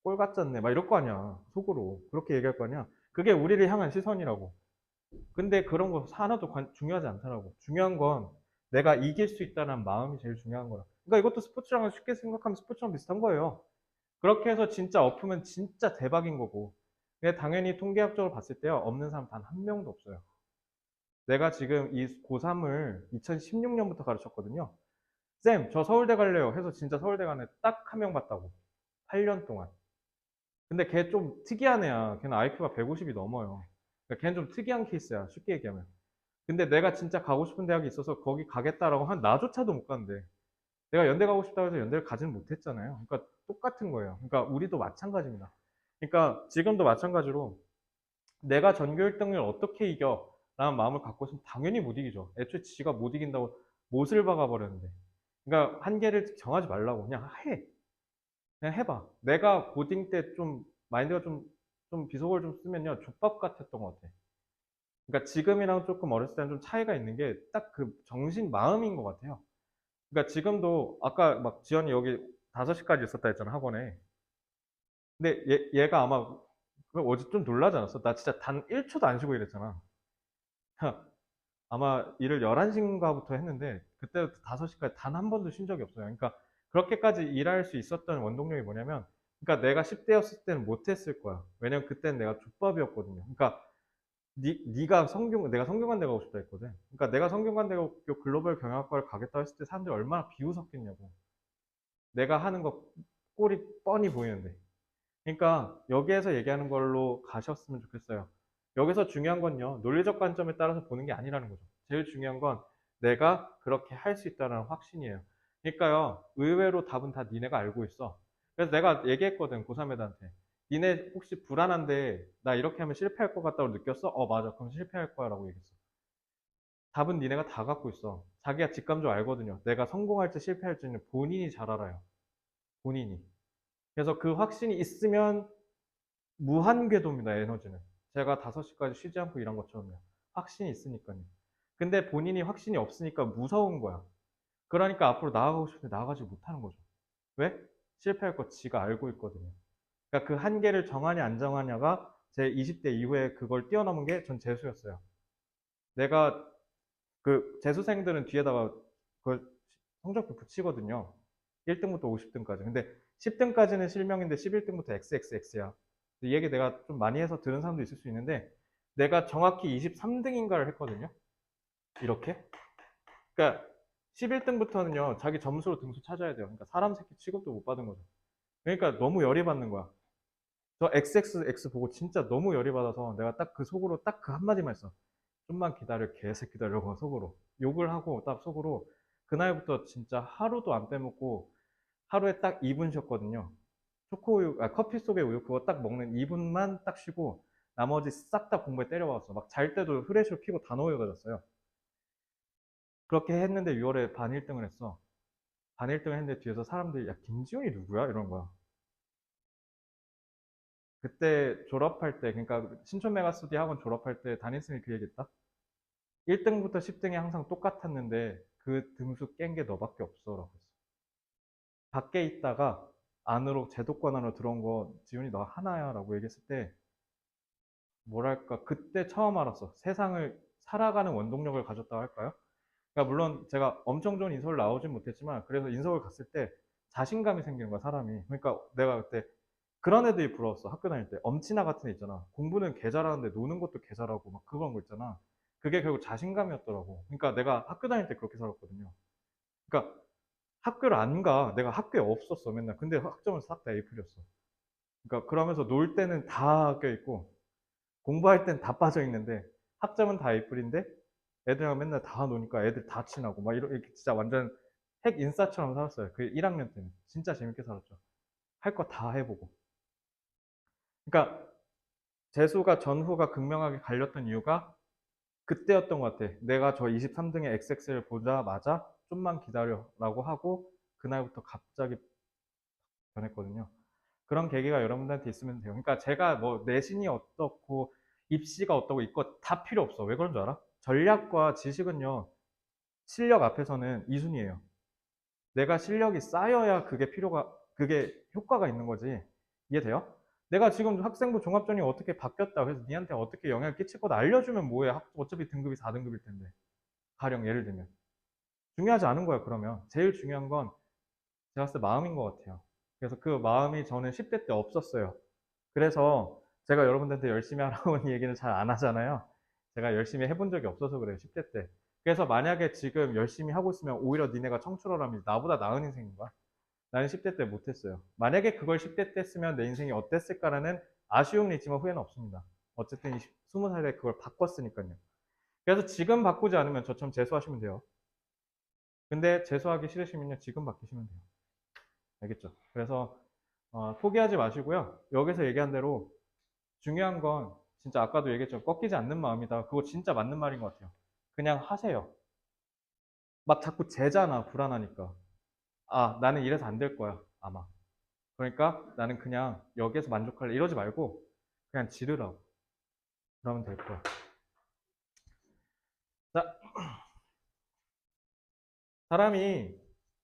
꼴 같잖네. 막 이럴 거 아니야. 속으로. 그렇게 얘기할 거 아니야. 그게 우리를 향한 시선이라고. 근데 그런 거 하나도 중요하지 않더라고. 중요한 건 내가 이길 수 있다는 마음이 제일 중요한 거라. 그러니까 이것도 스포츠랑 쉽게 생각하면 스포츠랑 비슷한 거예요. 그렇게 해서 진짜 엎으면 진짜 대박인 거고. 근데 당연히 통계학적으로 봤을 때요. 없는 사람 단 한 명도 없어요. 내가 지금 이 고3을 2016년부터 가르쳤거든요. 쌤, 저 서울대 갈래요. 해서 진짜 서울대 가는 딱 한 명 봤다고. 8년 동안. 근데 걔 좀 특이한 애야. 걔는 IQ가 150이 넘어요. 그러니까 걔는 좀 특이한 케이스야. 쉽게 얘기하면. 근데 내가 진짜 가고 싶은 대학이 있어서 거기 가겠다라고 한 나조차도 못 가는데 내가 연대 가고 싶다고 해서 연대를 가지는 못했잖아요. 그러니까 똑같은 거예요. 그러니까 우리도 마찬가지입니다. 그러니까 지금도 마찬가지로 내가 전교 1등을 어떻게 이겨? 라는 마음을 갖고 있으면 당연히 못 이기죠. 애초에 지가 못 이긴다고 못을 박아버렸는데. 그러니까 한계를 정하지 말라고 그냥 해. 그냥 해봐. 내가 고딩 때 좀 마인드가 좀 비속어를 좀 쓰면요. 족밥 같았던 것 같아. 그러니까 지금이랑 조금 어렸을 때는 좀 차이가 있는 게 딱 그 정신 마음인 것 같아요. 그러니까 지금도 아까 막 지연이 여기 5시까지 있었다 했잖아, 학원에. 근데 얘가 아마 그 어제 좀 놀라지 않았어? 나 진짜 단 1초도 안 쉬고 이랬잖아. 아마 일을 11시인가부터 했는데 그때부터 5시까지 단 한 번도 쉰 적이 없어요. 그러니까 그렇게까지 일할 수 있었던 원동력이 뭐냐면 그러니까 내가 10대였을 때는 못했을 거야. 왜냐면 그때는 내가 족밥이었거든요. 그러니까 네가 내가 성균관대 가고 싶다 했거든. 그러니까 내가 성균관대고 글로벌 경영학과를 가겠다 했을 때 사람들이 얼마나 비웃었겠냐고. 내가 하는 거 꼴이 뻔히 보이는데. 그러니까 여기에서 얘기하는 걸로 가셨으면 좋겠어요. 여기서 중요한 건요, 논리적 관점에 따라서 보는 게 아니라는 거죠. 제일 중요한 건 내가 그렇게 할 수 있다는 확신이에요. 그러니까요, 의외로 답은 다 니네가 알고 있어. 그래서 내가 얘기했거든, 고3 애들한테. 니네 혹시 불안한데 나 이렇게 하면 실패할 것 같다고 느꼈어? 맞아. 그럼 실패할 거야 라고 얘기했어. 답은 니네가 다 갖고 있어. 자기가 직감적으로 알거든요. 내가 성공할지 실패할지는 본인이 잘 알아요. 본인이. 그래서 그 확신이 있으면 무한 궤도입니다, 에너지는. 제가 5시까지 쉬지 않고 일한 것처럼요. 확신이 있으니까요. 근데 본인이 확신이 없으니까 무서운 거야. 그러니까 앞으로 나아가고 싶은데 나아가지 못하는 거죠. 왜? 실패할 거 지가 알고 있거든요. 그러니까 그 한계를 정하냐 안 정하냐가 제 20대 이후에 그걸 뛰어넘은 게 전 재수였어요. 내가 그 재수생들은 뒤에다가 그 성적표 붙이거든요. 1등부터 50등까지. 근데 10등까지는 실명인데 11등부터 XXX야. 이 얘기 내가 좀 많이 해서 들은 사람도 있을 수 있는데 내가 정확히 23등인가를 했거든요. 이렇게. 그러니까 11등부터는요. 자기 점수로 등수 찾아야 돼요. 그러니까 사람 새끼 취급도 못 받은 거죠. 그러니까 너무 열이 받는 거야. 저 XXX 보고 진짜 너무 열이 받아서 내가 딱 그 속으로 딱 그 한마디만 했어. 좀만 기다려, 개새끼다려고 속으로. 욕을 하고 딱 속으로 그날부터 진짜 하루도 안 빼먹고 하루에 딱 2분 쉬었거든요. 초코우유, 커피 속의 우유 그거 딱 먹는 2분만 딱 쉬고 나머지 싹 다 공부에 때려박았어. 막 잘 때도 후레쉬로 피고 단호히가 잤어요. 그렇게 했는데 6월에 반 1등을 했어. 반 1등을 했는데 뒤에서 사람들이 야 김지훈이 누구야? 이런 거야. 그때 졸업할 때 그러니까 신촌 메가스터디 학원 졸업할 때 담임쌤이 그 얘기했다. 1등부터 10등이 항상 똑같았는데 그 등수 깬 게 너밖에 없어라고 했어. 밖에 있다가 안으로 제도권 안으로 들어온 거 지훈이 너 하나야라고 얘기했을 때 뭐랄까 그때 처음 알았어. 세상을 살아가는 원동력을 가졌다고 할까요? 그러니까 물론 제가 엄청 좋은 인서울 나오진 못했지만 그래서 인서울 갔을 때 자신감이 생기는 거야 사람이. 그러니까 내가 그때 그런 애들이 부러웠어. 학교 다닐 때 엄친아 같은 애 있잖아. 공부는 개 잘하는데 노는 것도 개 잘하고 막 그런 거 있잖아. 그게 결국 자신감이었더라고. 그러니까 내가 학교 다닐 때 그렇게 살았거든요. 그러니까 학교를 안 가. 내가 학교에 없었어 맨날. 근데 학점은 싹 다 A플이었어. 그러니까 그러면서 놀 때는 다 껴있고 공부할 땐 다 빠져 있는데 학점은 다 A플인데 애들이랑 맨날 다 노니까 애들 다 친하고 막 이렇게 진짜 완전 핵 인싸처럼 살았어요. 그 1학년 때는 진짜 재밌게 살았죠. 할 거 다 해보고. 그러니까 재수가 전후가 극명하게 갈렸던 이유가 그때였던 것 같아. 내가 저 23등의 XX를 보자마자 좀만 기다려라고 하고 그날부터 갑자기 변했거든요. 그런 계기가 여러분들한테 있으면 돼요. 그러니까 제가 뭐 내신이 어떻고 입시가 어떻고 이거 다 필요 없어. 왜 그런 줄 알아? 전략과 지식은요, 실력 앞에서는 이순이에요. 내가 실력이 쌓여야 그게 효과가 있는 거지. 이해돼요? 내가 지금 학생부 종합전이 어떻게 바뀌었다. 그래서 니한테 어떻게 영향을 끼칠 거다 알려주면 뭐해. 어차피 등급이 4등급일 텐데. 가령 예를 들면. 중요하지 않은 거야, 그러면. 제일 중요한 건 제가 봤을 때 마음인 것 같아요. 그래서 그 마음이 저는 10대 때 없었어요. 그래서 제가 여러분들한테 열심히 하라고 얘기는 잘 안 하잖아요. 제가 열심히 해본 적이 없어서 그래요, 10대 때. 그래서 만약에 지금 열심히 하고 있으면 오히려 니네가 청출어라면 나보다 나은 인생인 거야. 나는 10대 때 못했어요. 만약에 그걸 10대 때 했으면 내 인생이 어땠을까라는 아쉬움은 있지만 후회는 없습니다. 어쨌든 20살에 그걸 바꿨으니까요. 그래서 지금 바꾸지 않으면 저처럼 재수하시면 돼요. 근데 재수하기 싫으시면요, 지금 바뀌시면 돼요. 알겠죠? 그래서 포기하지 마시고요. 여기서 얘기한 대로 중요한 건 진짜 아까도 얘기했죠. 꺾이지 않는 마음이다. 그거 진짜 맞는 말인 것 같아요. 그냥 하세요. 막 자꾸 재잖아, 불안하니까. 아, 나는 이래서 안 될 거야, 아마. 그러니까 나는 그냥 여기에서 만족할래. 이러지 말고 그냥 지르라고. 그러면 될 거야. 자, 사람이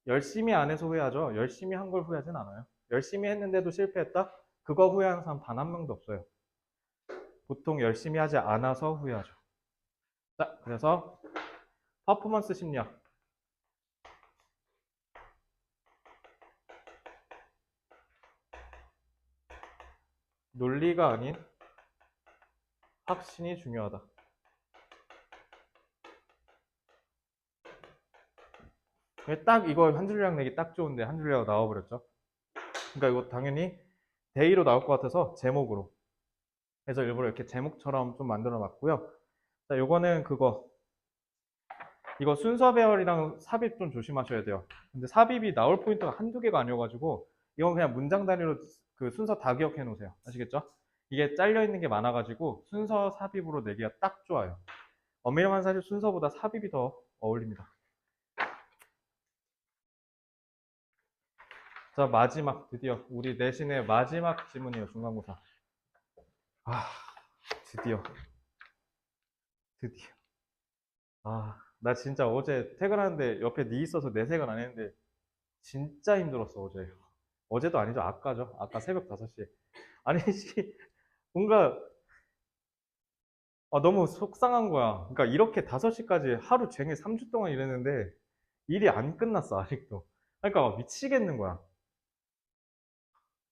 열심히 안 해서 후회하죠. 열심히 한 걸 후회하진 않아요. 열심히 했는데도 실패했다? 그거 후회하는 사람 단 한 명도 없어요. 보통 열심히 하지 않아서 후회하죠. 자, 그래서 퍼포먼스 심리학. 논리가 아닌 확신이 중요하다. 딱 이거 한 줄요약 내기 딱 좋은데 한 줄요약 나와버렸죠. 그러니까 이거 당연히 데이로 나올 것 같아서 제목으로 해서 일부러 이렇게 제목처럼 좀 만들어 놨고요. 자, 요거는 이거 순서 배열이랑 삽입 좀 조심하셔야 돼요. 근데 삽입이 나올 포인트가 한두 개가 아니어가지고 이건 그냥 문장 단위로 그 순서 다 기억해 놓으세요. 아시겠죠? 이게 잘려 있는 게 많아가지고 순서 삽입으로 내기가 딱 좋아요. 엄밀한 사실 순서보다 삽입이 더 어울립니다. 자, 마지막 드디어 우리 내신의 마지막 지문이에요. 중간고사. 아, 드디어. 나 진짜 어제 퇴근하는데 옆에 니 있어서 내색은 안 했는데 진짜 힘들었어, 어제. 어제도 아니죠. 아까죠. 아까 새벽 5시에. 아니, 씨, 뭔가 너무 속상한 거야. 그러니까 이렇게 5시까지 하루 종일 3주 동안 일했는데 일이 안 끝났어, 아직도. 그러니까 미치겠는 거야.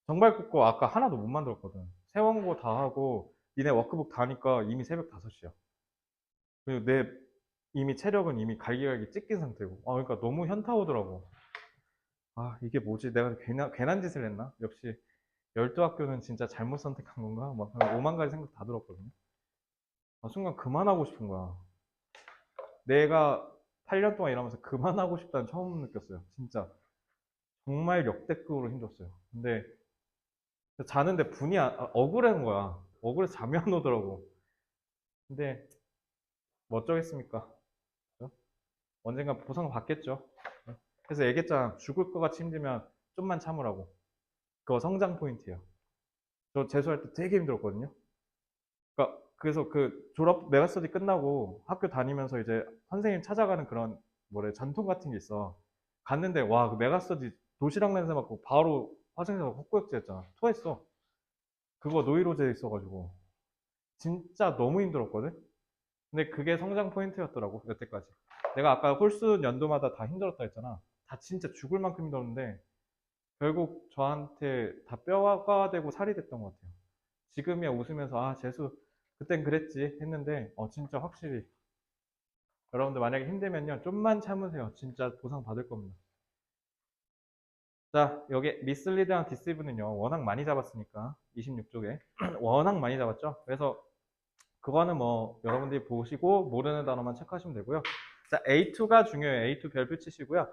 정발 굽고 아까 하나도 못 만들었거든. 새 원고 다 하고 니네 워크북 다 하니까 이미 새벽 5시야. 그리고 내 이미 체력은 이미 갈기갈기 찢긴 상태고. 그러니까 너무 현타 오더라고. 이게 뭐지? 내가 괜한 짓을 했나? 역시 12학교는 진짜 잘못 선택한 건가? 막 5만 가지 생각 다 들었거든요. 순간 그만하고 싶은 거야. 내가 8년 동안 일하면서 그만하고 싶다는 처음 느꼈어요. 진짜. 정말 역대급으로 힘들었어요. 근데 자는데 억울한 거야. 억울해서 잠이 안 오더라고. 근데 뭐 어쩌겠습니까? 그죠? 언젠가 보상 받겠죠. 그래서 얘기했잖아. 죽을 것 같이 힘들면 좀만 참으라고. 그거 성장 포인트예요. 저 재수할 때 되게 힘들었거든요. 그러니까 그래서 그 졸업 메가스터디 끝나고 학교 다니면서 이제 선생님 찾아가는 그런 뭐래 전통 같은 게 있어. 갔는데 와, 그 메가스터디 도시락 냄새 맡고 바로 화장실 가서 헛구역질 했잖아. 토했어. 그거 노이로제 있어가지고 진짜 너무 힘들었거든. 근데 그게 성장 포인트였더라고, 여태까지. 내가 아까 홀수 연도마다 다 힘들었다 했잖아. 다 진짜 죽을 만큼 힘들었는데 결국 저한테 다 뼈가 되고 살이 됐던 것 같아요. 지금이야 웃으면서 재수 그땐 그랬지 했는데 진짜 확실히 여러분들 만약에 힘들면요 좀만 참으세요. 진짜 보상 받을 겁니다. 자, 여기 미슬리드랑 디시브는요 워낙 많이 잡았으니까 26쪽에 워낙 많이 잡았죠. 그래서 그거는 뭐 여러분들이 보시고 모르는 단어만 체크하시면 되고요. 자, A2가 중요해요. A2 별표 치시고요.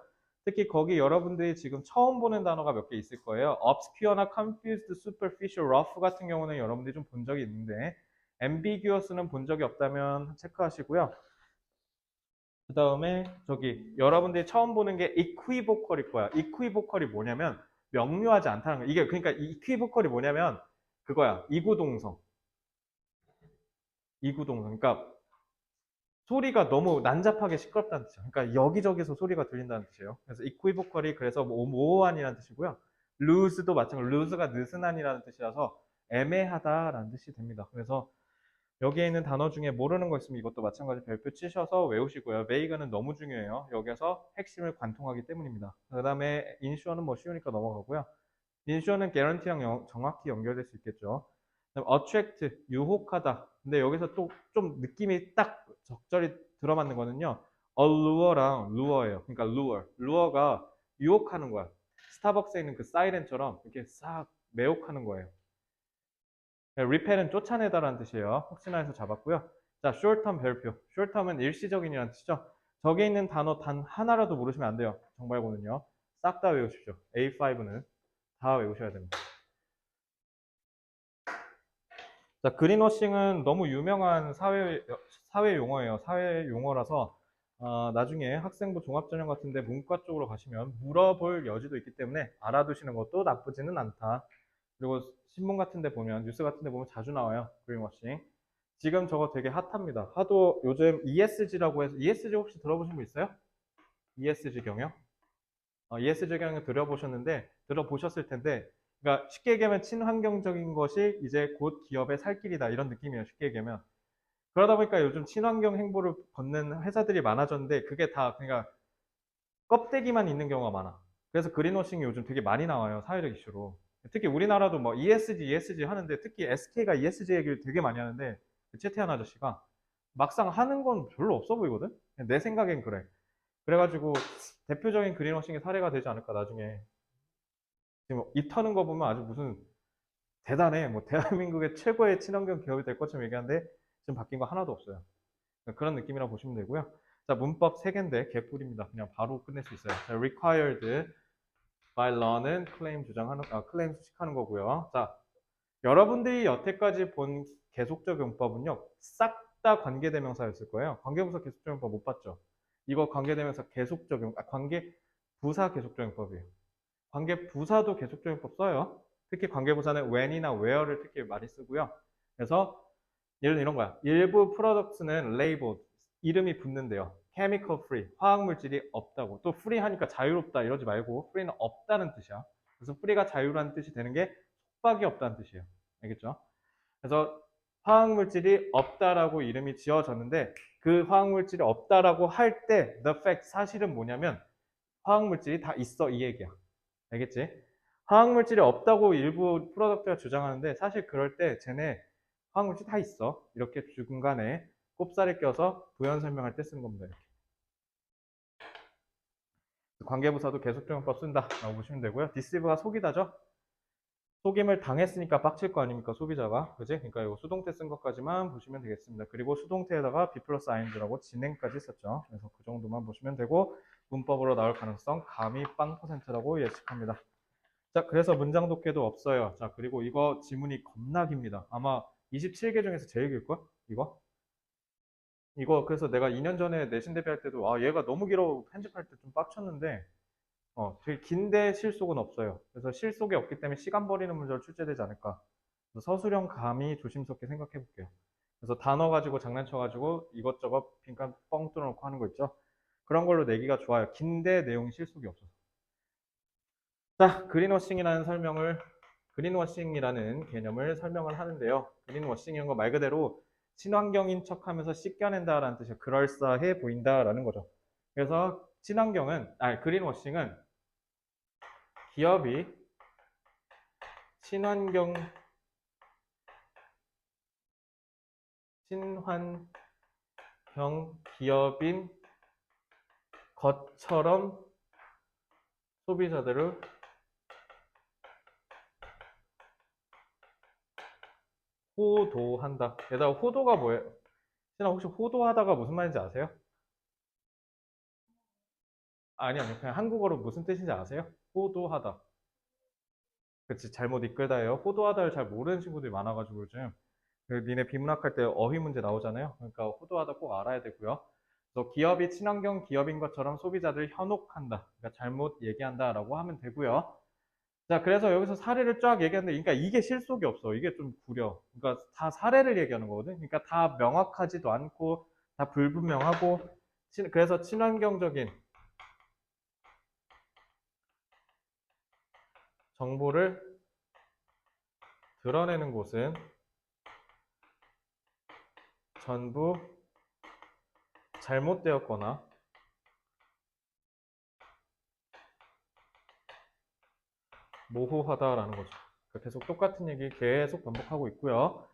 특히 거기 여러분들이 지금 처음 보는 단어가 몇 개 있을 거예요. obscure나 confused, superficial, rough 같은 경우는 여러분들이 좀 본 적이 있는데 ambiguous는 본 적이 없다면 체크하시고요. 그 다음에 저기 여러분들이 처음 보는 게 equivocal일 거야. equivocal이 뭐냐면 명료하지 않다는 거예요. 이게 그러니까 이퀴보컬이 뭐냐면 그거야. 이구동성. 이구동성. 그러니까 소리가 너무 난잡하게 시끄럽다는 뜻이에요. 그러니까 여기저기서 소리가 들린다는 뜻이에요. 그래서 이퀴보컬이 그래서 모호한이라는 뜻이고요. 루즈도 마찬가지로 루즈가 느슨한이라는 뜻이라서 애매하다라는 뜻이 됩니다. 그래서 여기에 있는 단어 중에 모르는 거 있으면 이것도 마찬가지 별표 치셔서 외우시고요. 베이가는 너무 중요해요. 여기서 핵심을 관통하기 때문입니다. 그 다음에 인슈어는 뭐 쉬우니까 넘어가고요. 인슈어는 개런티랑 정확히 연결될 수 있겠죠. 그다음 attract, 유혹하다. 근데 여기서 또 좀 느낌이 딱 적절히 들어맞는 거는요. allure랑 lure예요. 그러니까 lure가 유혹하는 거야. 스타벅스에 있는 그 사이렌처럼 이렇게 싹 매혹하는 거예요. repel은 쫓아내다라는 뜻이에요. 혹시나 해서 잡았고요. 자, short-term 별표. short-term은 일시적인이라는 뜻이죠. 저기 있는 단어 단 하나라도 모르시면 안 돼요. 정발고는요. 싹 다 외우십시오. A5는 다 외우셔야 됩니다. 자, 그린워싱은 너무 유명한 사회 용어예요. 사회 용어라서 나중에 학생부 종합전형 같은데 문과 쪽으로 가시면 물어볼 여지도 있기 때문에 알아두시는 것도 나쁘지는 않다. 그리고 신문 같은 데 보면 뉴스 같은 데 보면 자주 나와요. 그린워싱. 지금 저거 되게 핫합니다. 하도 요즘 ESG라고 해서 ESG 혹시 들어보신 분 있어요? ESG 경영? ESG 경영 들어보셨을 텐데 그러니까 쉽게 얘기하면 친환경적인 것이 이제 곧 기업의 살 길이다 이런 느낌이에요. 쉽게 얘기하면. 그러다 보니까 요즘 친환경 행보를 걷는 회사들이 많아졌는데 그게 다 그러니까 껍데기만 있는 경우가 많아. 그래서 그린워싱이 요즘 되게 많이 나와요. 사회적 이슈로. 특히 우리나라도 뭐 ESG 하는데 특히 SK가 ESG 얘기를 되게 많이 하는데 그 최태한 아저씨가 막상 하는 건 별로 없어 보이거든? 내 생각엔 그래. 그래가지고 대표적인 그린워싱의 사례가 되지 않을까 나중에. 지금 입 터는 거 보면 아주 무슨 대단해. 뭐 대한민국의 최고의 친환경 기업이 될 것처럼 얘기하는데 지금 바뀐 거 하나도 없어요. 그런 느낌이라고 보시면 되고요. 자, 문법 3개인데 개꿀입니다. 그냥 바로 끝낼 수 있어요. 자, required by law는 클레임 수식하는 거고요. 자, 여러분들이 여태까지 본 계속적 용법은요. 싹 다 관계대명사였을 거예요. 관계부사 계속적 용법 못 봤죠? 이거 관계대명사 계속적 용, 관계부사 계속적 용법이에요. 관계부사도 계속적 용법 써요. 특히 관계부사는 when이나 where를 특히 많이 쓰고요. 그래서 예를 들어 이런 거야. 일부 프로덕트는 labeled, 이름이 붙는데요. chemical free, 화학물질이 없다고. 또 free 하니까 자유롭다 이러지 말고 free는 없다는 뜻이야. 그래서 free가 자유라는 뜻이 되는 게 속박이 없다는 뜻이에요. 알겠죠? 그래서 화학물질이 없다라고 이름이 지어졌는데 그 화학물질이 없다라고 할 때 the fact, 사실은 뭐냐면 화학물질이 다 있어 이 얘기야. 알겠지? 화학물질이 없다고 일부 프로덕트가 주장하는데 사실 그럴 때 쟤네 화학물질 다 있어. 이렇게 중간에 꼽사를 껴서 부연 설명할 때 쓰는 겁니다. 이렇게. 관계부사도 계속적용법 쓴다라고 보시면 되고요. deceive가 속이다죠. 속임을 당했으니까 빡칠 거 아닙니까 소비자가, 그지? 그러니까 이거 수동태 쓴 것까지만 보시면 되겠습니다. 그리고 수동태에다가 be 플러스 ing라고 진행까지 썼죠. 그래서 그 정도만 보시면 되고 문법으로 나올 가능성 감히 빵 퍼센트라고 예측합니다. 자, 그래서 문장 독해도 없어요. 자, 그리고 이거 지문이 겁나 깁니다. 아마 27개 중에서 제일 길걸? 이거 그래서 내가 2년 전에 내신 대비할 때도 얘가 너무 길어 편집할 때 좀 빡쳤는데 되게 긴데 실속은 없어요. 그래서 실속이 없기 때문에 시간 버리는 문제로 출제되지 않을까. 그래서 서술형 감히 조심스럽게 생각해 볼게요. 그래서 단어 가지고 장난쳐가지고 이것저것 빈칸 뻥 뚫어놓고 하는 거 있죠. 그런 걸로 내기가 좋아요. 긴데 내용이 실속이 없어서. 자, 그린워싱이라는 개념을 설명을 하는데요. 그린워싱이란 거 말 그대로 친환경인 척하면서 씻겨낸다라는 뜻이에요. 그럴싸해 보인다라는 거죠. 그래서 그린워싱은 기업이 친환경 기업인 것처럼 소비자들을 호도한다. 게다가 호도가 뭐예요? 신아 혹시 호도하다가 무슨 말인지 아세요? 아니, 그냥 한국어로 무슨 뜻인지 아세요? 호도하다. 그치, 잘못 이끌다예요. 호도하다를 잘 모르는 친구들이 많아가지고 요즘 니네 비문학할 때 어휘 문제 나오잖아요. 그러니까 호도하다 꼭 알아야 되고요. 그래서 기업이 친환경 기업인 것처럼 소비자들 현혹한다. 그러니까 잘못 얘기한다라고 하면 되고요. 자, 그래서 여기서 사례를 쫙 얘기하는데, 그러니까 이게 실속이 없어. 이게 좀 구려. 그러니까 다 사례를 얘기하는 거거든. 그러니까 다 명확하지도 않고, 다 불분명하고, 그래서 친환경적인 정보를 드러내는 곳은 전부 잘못되었거나 모호하다라는 거죠. 계속 똑같은 얘기 계속 반복하고 있고요.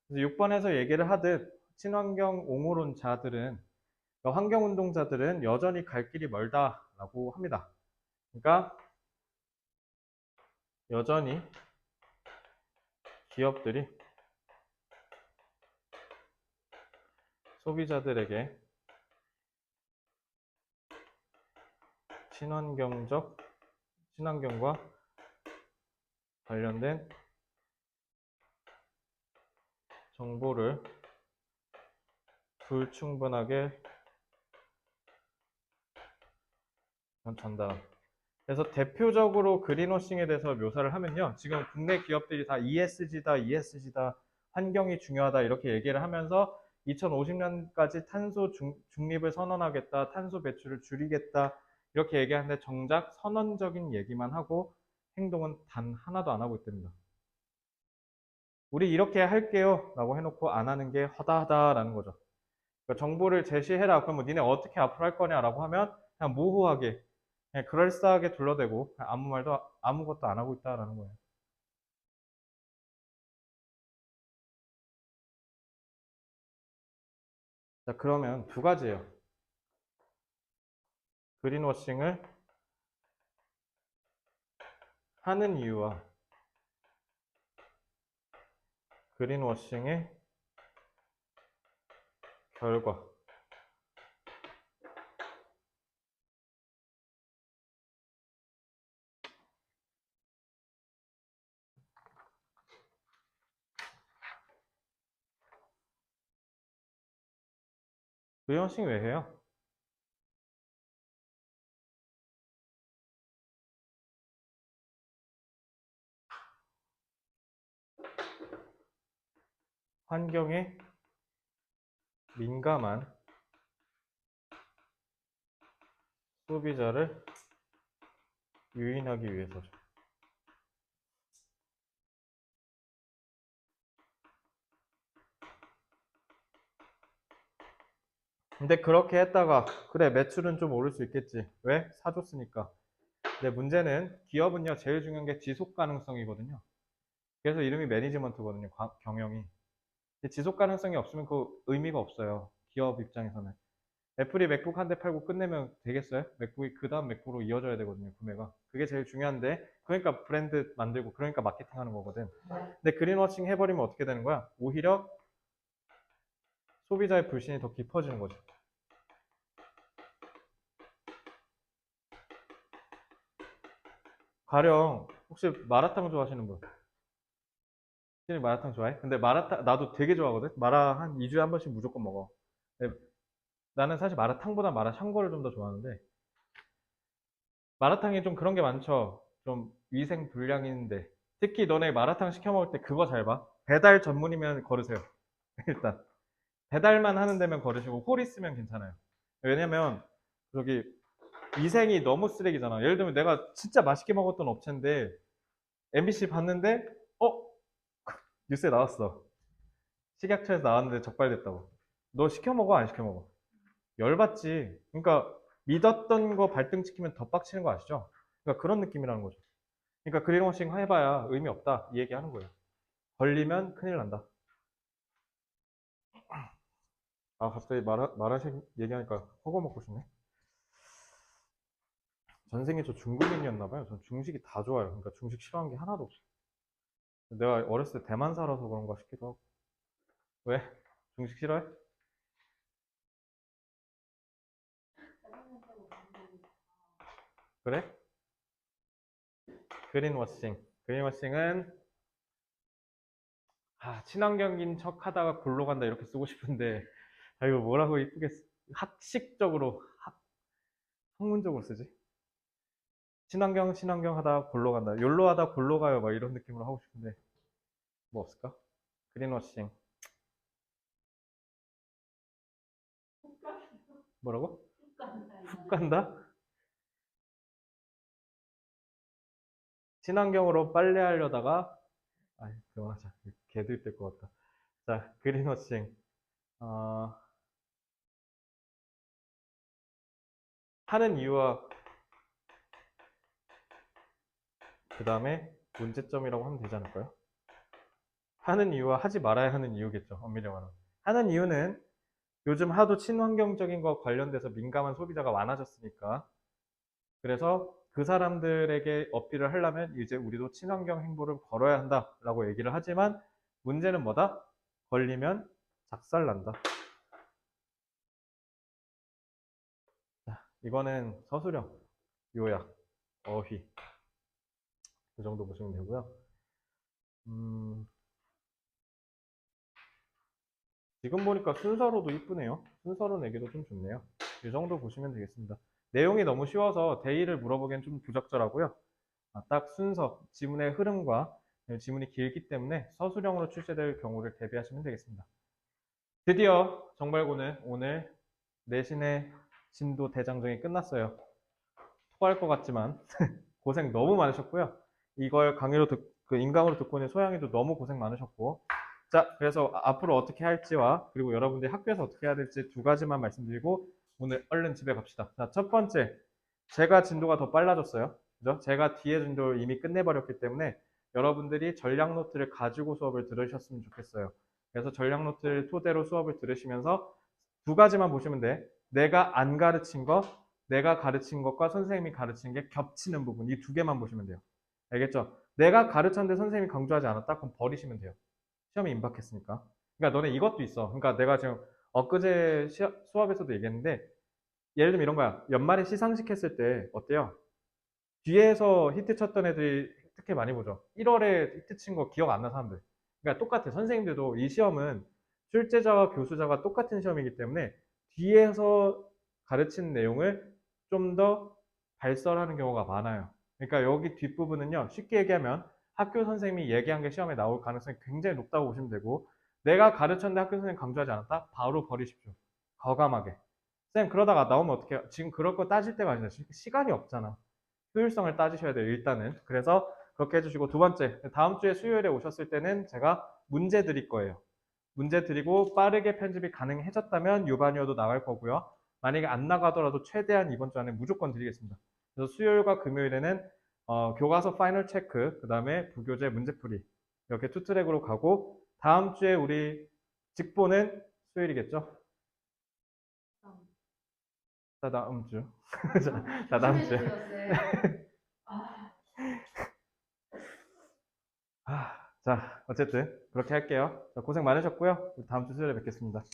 그래서 6번에서 얘기를 하듯 친환경 옹호론자들은, 그러니까 환경운동자들은 여전히 갈 길이 멀다라고 합니다. 그러니까 여전히 기업들이 소비자들에게 친환경과 관련된 정보를 불충분하게 전달. 그래서 대표적으로 그린워싱에 대해서 묘사를 하면요. 지금 국내 기업들이 다 ESG다, ESG다, 환경이 중요하다 이렇게 얘기를 하면서 2050년까지 탄소 중립을 선언하겠다, 탄소 배출을 줄이겠다 이렇게 얘기하는데 정작 선언적인 얘기만 하고 행동은 단 하나도 안 하고 있답니다. 우리 이렇게 할게요 라고 해놓고 안 하는 게 허다하다라는 거죠. 그러니까 정보를 제시해라. 그러면 니네 어떻게 앞으로 할 거냐라고 하면 그냥 모호하게, 그냥 그럴싸하게 둘러대고 그냥 아무것도 안 하고 있다라는 거예요. 자, 그러면 두 가지예요. 그린워싱을 하는 이유와 그린워싱의 결과. 그린워싱 왜 해요? 환경에 민감한 소비자를 유인하기 위해서죠. 근데 그렇게 했다가 그래 매출은 좀 오를 수 있겠지. 왜? 사줬으니까. 근데 문제는 기업은요 제일 중요한 게 지속 가능성이거든요. 그래서 이름이 매니지먼트거든요. 경영이. 근데 지속 가능성이 없으면 그 의미가 없어요. 기업 입장에서는. 애플이 맥북 한 대 팔고 끝내면 되겠어요? 맥북이 그 다음 맥북으로 이어져야 되거든요, 구매가. 그게 제일 중요한데, 그러니까 브랜드 만들고, 그러니까 마케팅 하는 거거든. 근데 그린워싱 해버리면 어떻게 되는 거야? 오히려 소비자의 불신이 더 깊어지는 거죠. 가령, 혹시 마라탕 좋아하시는 분? 혹시 마라탕 좋아해? 근데 마라탕, 나도 되게 좋아하거든? 마라 한 2주에 한 번씩 무조건 먹어. 근데 나는 사실 마라탕보다 마라샹궈를 좀 더 좋아하는데, 마라탕이 좀 그런 게 많죠. 좀 위생 불량인데. 특히 너네 마라탕 시켜 먹을 때 그거 잘 봐. 배달 전문이면 거르세요. 일단. 배달만 하는 데면 거르시고 홀 있으면 괜찮아요. 왜냐면 저기 위생이 너무 쓰레기잖아. 예를 들면 내가 진짜 맛있게 먹었던 업체인데 MBC 봤는데 뉴스에 나왔어. 식약처에서 나왔는데 적발됐다고. 너 시켜 먹어 안 시켜 먹어? 열받지. 그러니까 믿었던 거 발등시키면 더 빡치는 거 아시죠? 그러니까 그런 느낌이라는 거죠. 그러니까 그린워싱 해봐야 의미 없다 이 얘기하는 거예요. 걸리면 큰일 난다. 아 갑자기 마라식 얘기하니까 허거 먹고 싶네. 전생에 저 중국인이었나 봐요. 전 중식이 다 좋아요. 그러니까 중식 싫어하는 게 하나도 없어. 내가 어렸을 때 대만 살아서 그런가 싶기도 하고. 왜? 중식 싫어해? 그래? 그린워싱. 그린워싱은 친환경인 척 하다가 골로 간다 이렇게 쓰고 싶은데 이거 뭐라고 이쁘게 학식적으로 학문적으로 쓰지? 친환경 하다 골로 간다. 욜로 하다 골로 가요. 막 이런 느낌으로 하고 싶은데 뭐 없을까? 그린워싱. 뭐라고? 훅 간다 훅 이거는. 간다? 친환경으로 빨래하려다가 그만하자. 개들 될 것 같다. 자, 그린워싱. 어, 하는 이유와 그 다음에 문제점이라고 하면 되지 않을까요? 하는 이유와 하지 말아야 하는 이유겠죠. 엄밀히 말하면. 하는 이유는 요즘 하도 친환경적인 거 관련돼서 민감한 소비자가 많아졌으니까. 그래서 그 사람들에게 어필을 하려면 이제 우리도 친환경 행보를 걸어야 한다라고 얘기를 하지만 문제는 뭐다? 걸리면 작살난다. 자, 이거는 서술형, 요약, 어휘. 그 정도 보시면 되고요. 음, 지금 보니까 순서로도 이쁘네요. 순서로 내기도 좀 좋네요. 이 정도 보시면 되겠습니다. 내용이 너무 쉬워서 대의를 물어보기엔 좀 부적절하고요. 딱 순서, 지문의 흐름과 지문이 길기 때문에 서술형으로 출제될 경우를 대비하시면 되겠습니다. 드디어 정발고는 오늘 내신의 진도 대장정이 끝났어요. 토할 것 같지만 고생 너무 많으셨고요. 이걸 강의로 그 인강으로 듣고 있는 소양이도 너무 고생 많으셨고, 자, 그래서 앞으로 어떻게 할지와 그리고 여러분들이 학교에서 어떻게 해야 될지 두 가지만 말씀드리고 오늘 얼른 집에 갑시다. 자, 첫 번째, 제가 진도가 더 빨라졌어요. 그죠? 제가 뒤에 진도를 이미 끝내버렸기 때문에 여러분들이 전략 노트를 가지고 수업을 들으셨으면 좋겠어요. 그래서 전략 노트를 토대로 수업을 들으시면서 두 가지만 보시면 돼. 내가 안 가르친 거, 내가 가르친 것과 선생님이 가르친 게 겹치는 부분, 이 두 개만 보시면 돼요. 알겠죠? 내가 가르쳤는데 선생님이 강조하지 않았다? 그럼 버리시면 돼요. 시험에 임박했으니까. 그러니까 너네 이것도 있어. 그러니까 내가 지금 엊그제 수업에서도 얘기했는데 예를 들면 이런 거야. 연말에 시상식 했을 때 어때요? 뒤에서 히트 쳤던 애들이 특히 많이 보죠. 1월에 히트 친 거 기억 안 나는 사람들. 그러니까 똑같아. 선생님들도 이 시험은 출제자와 교수자가 똑같은 시험이기 때문에 뒤에서 가르치는 내용을 좀 더 발설하는 경우가 많아요. 그러니까 여기 뒷부분은요. 쉽게 얘기하면 학교 선생님이 얘기한 게 시험에 나올 가능성이 굉장히 높다고 보시면 되고 내가 가르쳤는데 학교 선생님 강조하지 않았다? 바로 버리십시오. 과감하게. 쌤 그러다가 나오면 어떡해요? 지금 그럴 거 따질 때가 아니라 시간이 없잖아. 효율성을 따지셔야 돼요, 일단은. 그래서 그렇게 해주시고, 두 번째, 다음 주에 수요일에 오셨을 때는 제가 문제 드릴 거예요. 문제 드리고 빠르게 편집이 가능해졌다면 유반이어도 나갈 거고요. 만약에 안 나가더라도 최대한 이번 주 안에 무조건 드리겠습니다. 그래서 수요일과 금요일에는 교과서 파이널 체크, 그 다음에 부교재 문제풀이 이렇게 투 트랙으로 가고 다음 주에 우리 직보는 수요일이겠죠? 다다음 주. 다다음 주에. 자, 어쨌든 그렇게 할게요. 자, 고생 많으셨고요. 다음 주 수요일에 뵙겠습니다.